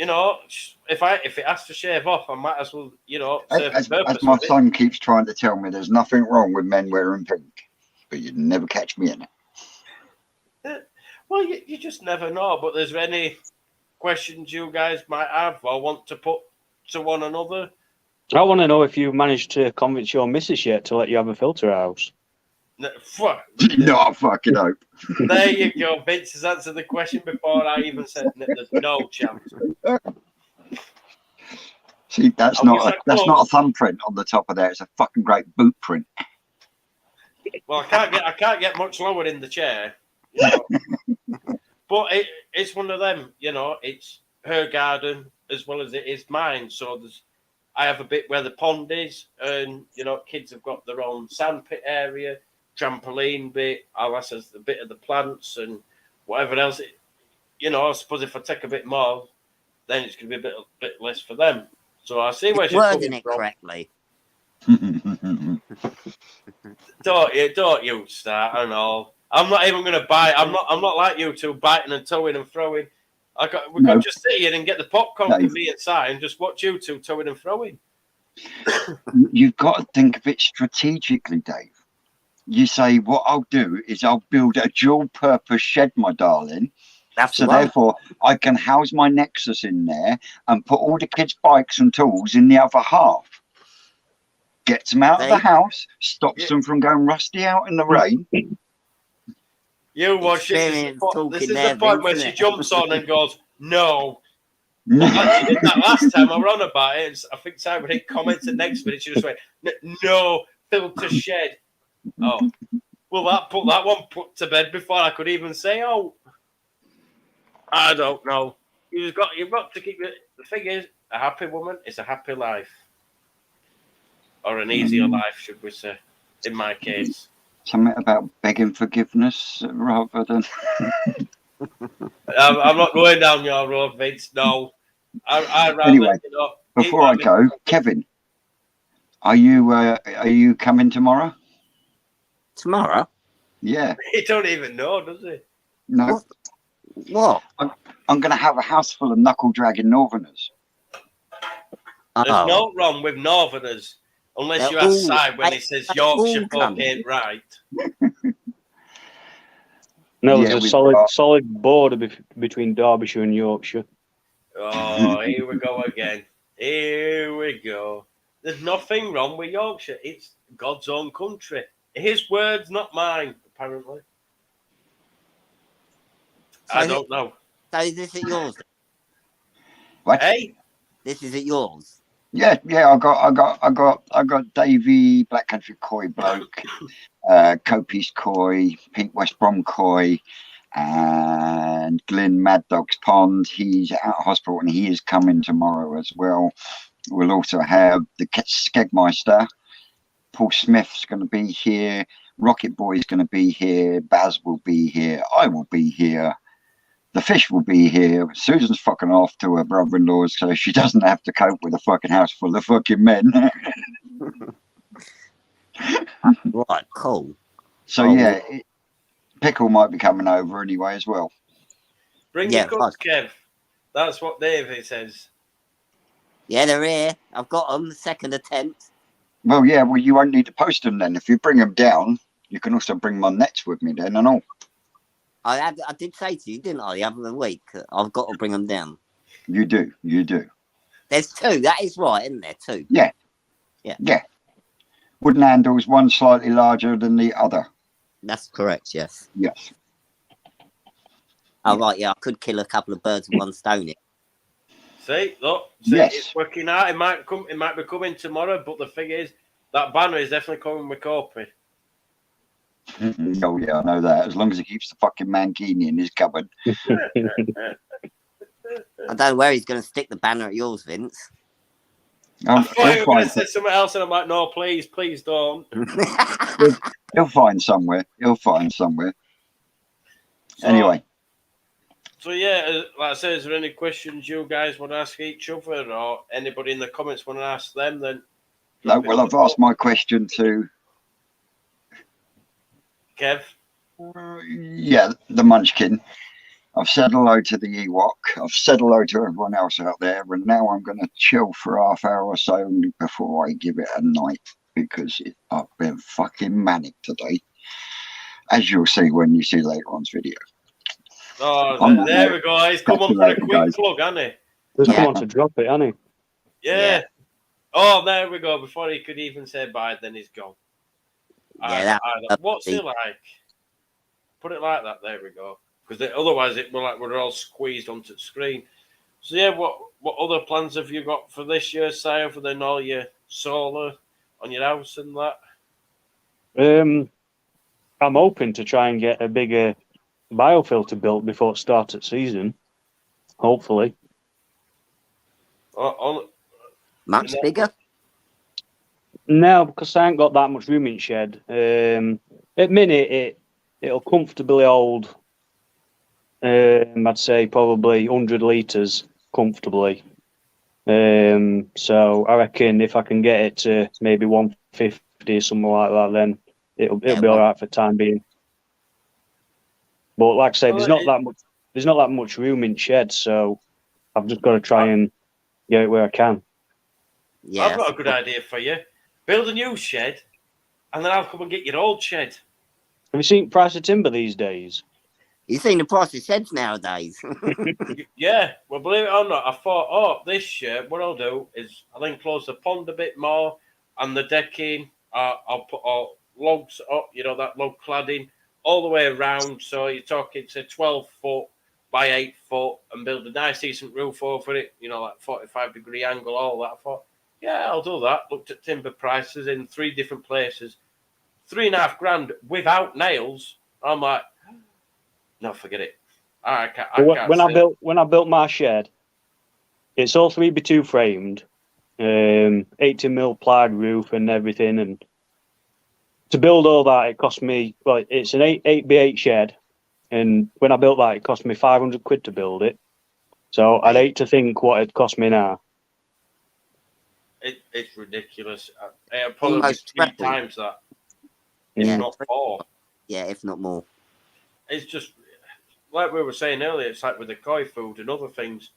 If it has to shave off, I might as well, serve the purpose. As my son keeps trying to tell me, there's nothing wrong with men wearing pink, but you'd never catch me in it. Well, you just never know. But there's any questions you guys might have or want to put to one another? I want to know if you've managed to convince your missus yet to let you have a filter house. No, I fucking hope. There you go. Vince has answered the question before I even said there's no chance. See, that's I wish I not could. a thumbprint on the top of there. It's a fucking great boot print. Well, I can't get much lower in the chair, you know. But it's one of them, you know. It's her garden as well as it is mine. So I have a bit where the pond is, and you know, kids have got their own sandpit area, trampoline bit. Alice has a bit of the plants and whatever else. You know, I suppose if I take a bit more, then it's going to be a bit less for them. So I see where she's Wording coming it from. correctly. Don't you start and all. I'm not even going to bite. I'm not like you two biting and towing and throwing. We No. could just sit here and get the popcorn No. for me and Si and just watch you two towing and throwing. You've got to think of it strategically, Dave. You say, what I'll do is I'll build a dual purpose shed, my darling. That's So the one. therefore, I can house my Nexus in there and put all the kids' bikes and tools in the other half. Gets them out of the house, stops them from going rusty out in the rain. You watch this. Experience This is talking the there, point where Vince, she isn't it? jumps on and goes, no. She did that last time I were on about it. I think Simon hit commented next minute. She just went, no, filter shed. Oh, well, put that one put to bed before I could even say, oh, I don't know. You've got to keep it. The thing is, a happy woman is a happy life. Or an easier life, should we say, in my case. Something about begging forgiveness rather than. I'm not going down your road, Vince. No. I rather, Anyway, you know, before I go, Kevin, are you coming tomorrow? Tomorrow? Yeah. He don't even know, does he? No. What? I'm going to have a house full of knuckle dragging Northerners. There's Oh. no wrong with Northerners, unless They're you ask all- Si when he says they're Yorkshire all folk coming. ain't right. No, Yeah, there's we've a solid got- solid border between Derbyshire and Yorkshire. Oh, here we go again. Here we go. There's nothing wrong with Yorkshire. It's God's own country. His words, not mine, apparently. I don't know. So is this at yours? What? Hey? This is at yours? Yeah, I got Davey, Black Country Koi bloke, Copies Koi, Pink West Brom Koi, and Glyn Mad Dog's Pond. He's out of hospital and he is coming tomorrow as well. We'll also have the Skegmeister. Paul Smith's going to be here. Rocket Boy's going to be here. Baz will be here. I will be here. The fish will be here. Susan's fucking off to her brother-in-law's so she doesn't have to cope with a fucking house full of fucking men. Right, cool. So yeah, Pickle might be coming over anyway as well. Bring Yeah, your cups, Kev. That's what Davey says. Yeah, they're here. I've got them. Second attempt. Well, yeah, well, you won't need to post them then. If you bring them down, you can also bring my nets with me then and all. I did say to you, didn't I, the other week? I've got to bring them down. You do. There's two. That is right, isn't there? Two. Yeah. Wooden handles, one slightly larger than the other. That's correct. Yes. Yes. Oh right. Yeah, I could kill a couple of birds with one stone. Here. See, look, Yes. it's working out. It might be coming tomorrow, but the thing is, that banner is definitely coming with Corpy. Oh yeah, I know that. As long as he keeps the fucking mankini in his cupboard. I don't know where he's going to stick the banner at yours, Vince. I thought you He'll were going to find, say something else, and I'm like, no, please don't. he'll find somewhere. So- Anyway, So yeah, like I said, is there any questions you guys want to ask each other, or anybody in the comments want to ask them? Then no, well, I've asked my question to Kev. yeah, the Munchkin. I've said hello to the Ewok. I've said hello to everyone else out there, and now I'm going to chill for half hour or so before I give it a night because I've been fucking manic today, as you'll see when you see later on's video. Oh, there we go. He's come on for a quick plug, hasn't he? Just Yeah. come on to drop it, hasn't he? Yeah. Yeah. Oh, there we go. Before he could even say bye, then he's gone. Yeah, What's he like? Put it like that. There we go. Because otherwise, it will like we're all squeezed onto the screen. So yeah, what other plans have you got for this year, Si, other than all your solar on your house and that? I'm hoping to try and get a bigger biofilter built before it starts at season. Hopefully. Much bigger. No, because I ain't got that much room in shed. At minute, it'll comfortably hold. I'd say probably 100 litres comfortably. So I reckon if I can get it to maybe 150 or something like that, then it'll be all right for the time being. But like I say, there's not that much room in shed, so I've just got to try and get it where I can. Yeah, I've got a good idea for you. Build a new shed, and then I'll come and get your old shed. Have you seen price of timber these days? you've seen the price of sheds nowadays. Yeah, well, believe it or not, I thought, this year, what I'll do is I'll enclose the pond a bit more and the decking. I'll put logs up, that log cladding all the way around. So you're talking to 12 foot by 8 foot and build a nice, decent roof over it, like 45-degree angle, all that. I thought, yeah, I'll do that. Looked at timber prices in 3 different places. 3.5 grand without nails. I'm like, no, forget it. I can't when I built my shed, it's all 3x2 framed, 80mm plied roof and everything. And to build all that, it cost me, it's an 8x8 shed. And when I built that, it cost me 500 quid to build it. So I'd hate to think what it cost me now. It's ridiculous. It'll probably be 3 times that. If not 4. Yeah, if not more. It's just, like we were saying earlier, it's like with the koi food and other things.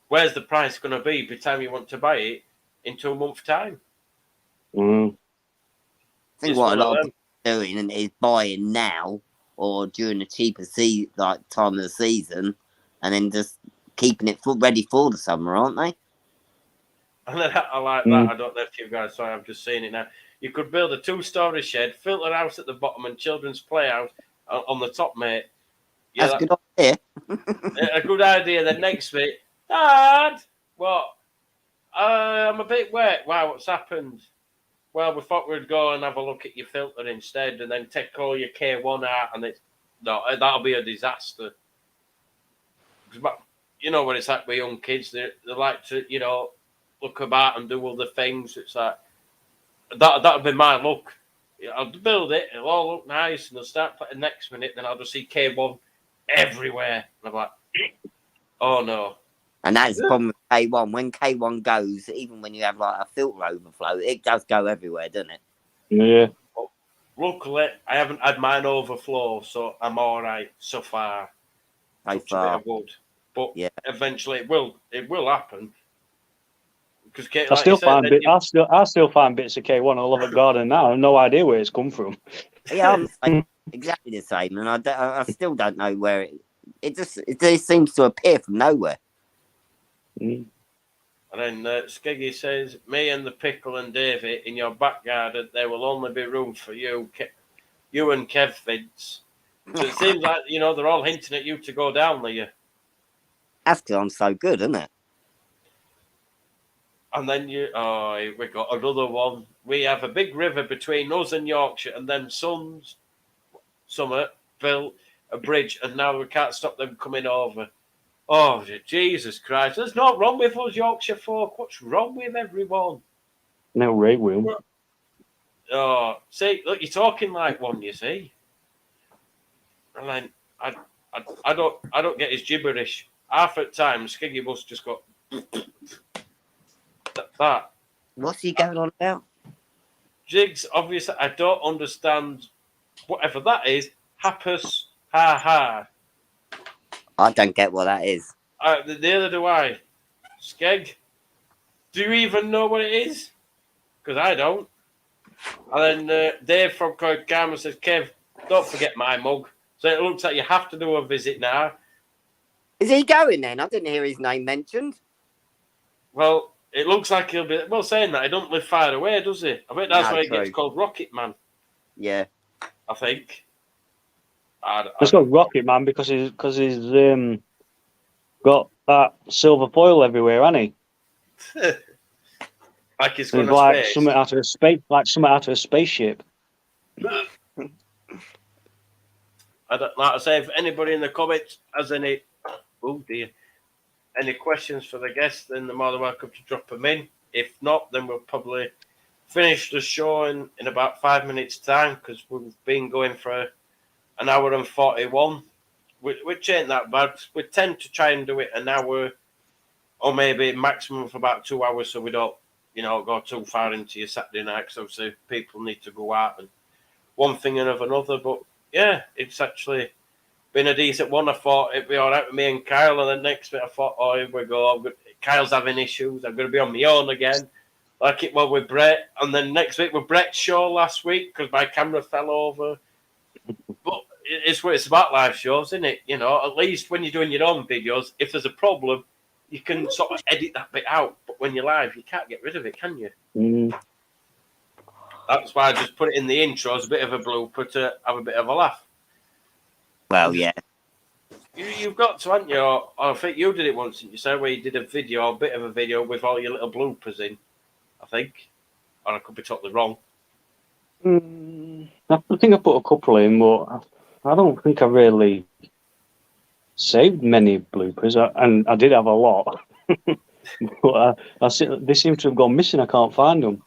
Where's the price going to be by the time you want to buy it in 2 months' time? I think what a lot of people are doing is buying now or during the cheaper time of the season, and then just keeping it ready for the summer, aren't they? And then I like that. I don't know if you guys saw. I'm just seeing it now. You could build a 2-story shed, filter house at the bottom, and children's playhouse on the top, mate. Yeah, that's a good idea. A good idea. The next bit, Dad, what? I'm a bit wet. Wow, what's happened? Well, we thought we'd go and have a look at your filter instead, and then take all your K1 out, and that'll be a disaster. But you know what it's like with young kids. They like to, look about and do other things. It's like that'll be my look. I'll build it. It'll all look nice, and I'll start putting next minute. Then I'll just see K1 everywhere, and I'm like, oh no. And that's the problem with K1. When K1 goes, even when you have like a filter overflow, it does go everywhere, doesn't it? Yeah. Luckily, I haven't had mine overflow, so I'm all right so far. So far. Wood. But yeah, eventually it will happen. Because I still find bits of K1 all over the garden now. I have no idea where it's come from. Yeah, I'm exactly the same, and I still don't know where it just seems to appear from nowhere. And then Skeggy says, me and the Pickle and Davey in your back garden, there will only be room for you and Kev, Vince. So it seems like, they're all hinting at you to go down there. That's because I'm so good, isn't it? And then we got another one. We have a big river between us and Yorkshire, and then Summer built a bridge, and now we can't stop them coming over. Oh, Jesus Christ. There's not wrong with us Yorkshire folk. What's wrong with everyone? No, Ray will. Oh, see, look, you're talking like one, you see. And then I don't get his gibberish. Half the time, Skiggy must just go that. What's he going on about? Jigs, obviously, I don't understand whatever that is. Happus, ha ha. I don't get what that is. Neither do I. Skeg, do you even know what it is? Because I don't. And then Dave from Cloud Karma says, Kev, don't forget my mug. So it looks like you have to do a visit now. Is he going then? I didn't hear his name mentioned. Well, it looks like he'll be... Well, saying that, he don't live far away, does he? I bet that's why he gets called Rocket Man. Yeah. I think. It's called Rocket Man because he's got that silver foil everywhere, hasn't he? Like he's He's going to like space. something out of a space, like something out of a spaceship. I don't, like I say, if anybody in the comments has any, oh dear, any questions for the guests, then they're more than welcome to drop them in. If not, then we'll probably finish the show in about 5 minutes' time, because we've been going for an hour and 41, which ain't that bad. We tend to try and do it an hour or maybe maximum for about 2 hours, so we don't, go too far into your Saturday night, because obviously people need to go out and one thing and of another. But yeah, it's actually been a decent one. I thought it'd be all right with me and Kyle, and then next bit I thought, oh, here we go. Kyle's having issues. I'm going to be on my own again, like it was with Brett. And then next week with Brett's show last week, because my camera fell over. But it's what it's about, live shows, isn't it? At least when you're doing your own videos, if there's a problem, you can sort of edit that bit out. But when you're live, you can't get rid of it, can you? Mm. That's why I just put it in the intro as a bit of a blooper to have a bit of a laugh. Well, yeah. You've got to, haven't you? Or I think you did it once, didn't you say, where you did a bit of a video with all your little bloopers in, I think. Or I could be totally wrong. I think I put a couple in, but I don't think I really saved many bloopers, and I did have a lot. But they seem to have gone missing. I can't find them.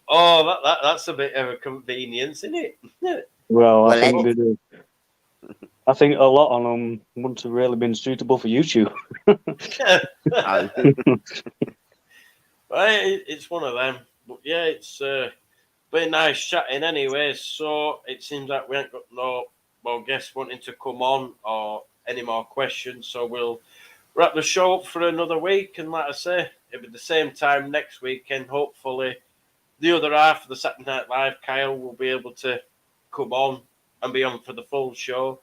Oh, that's a bit of a convenience, isn't it? Well, I Well, think they do. I think a lot of them wouldn't have really been suitable for YouTube. Right, it's one of them. But yeah, it's been nice chatting anyway. So it seems like we ain't got no more guests wanting to come on or any more questions. So we'll wrap the show up for another week. And like I say, it'll be the same time next weekend. Hopefully, the other half of the Saturday Night Live, Kyle, will be able to come on and be on for the full show.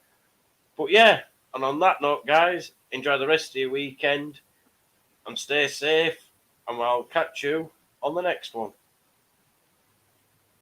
But yeah, and on that note, guys, enjoy the rest of your weekend and stay safe. And I'll catch you on the next one.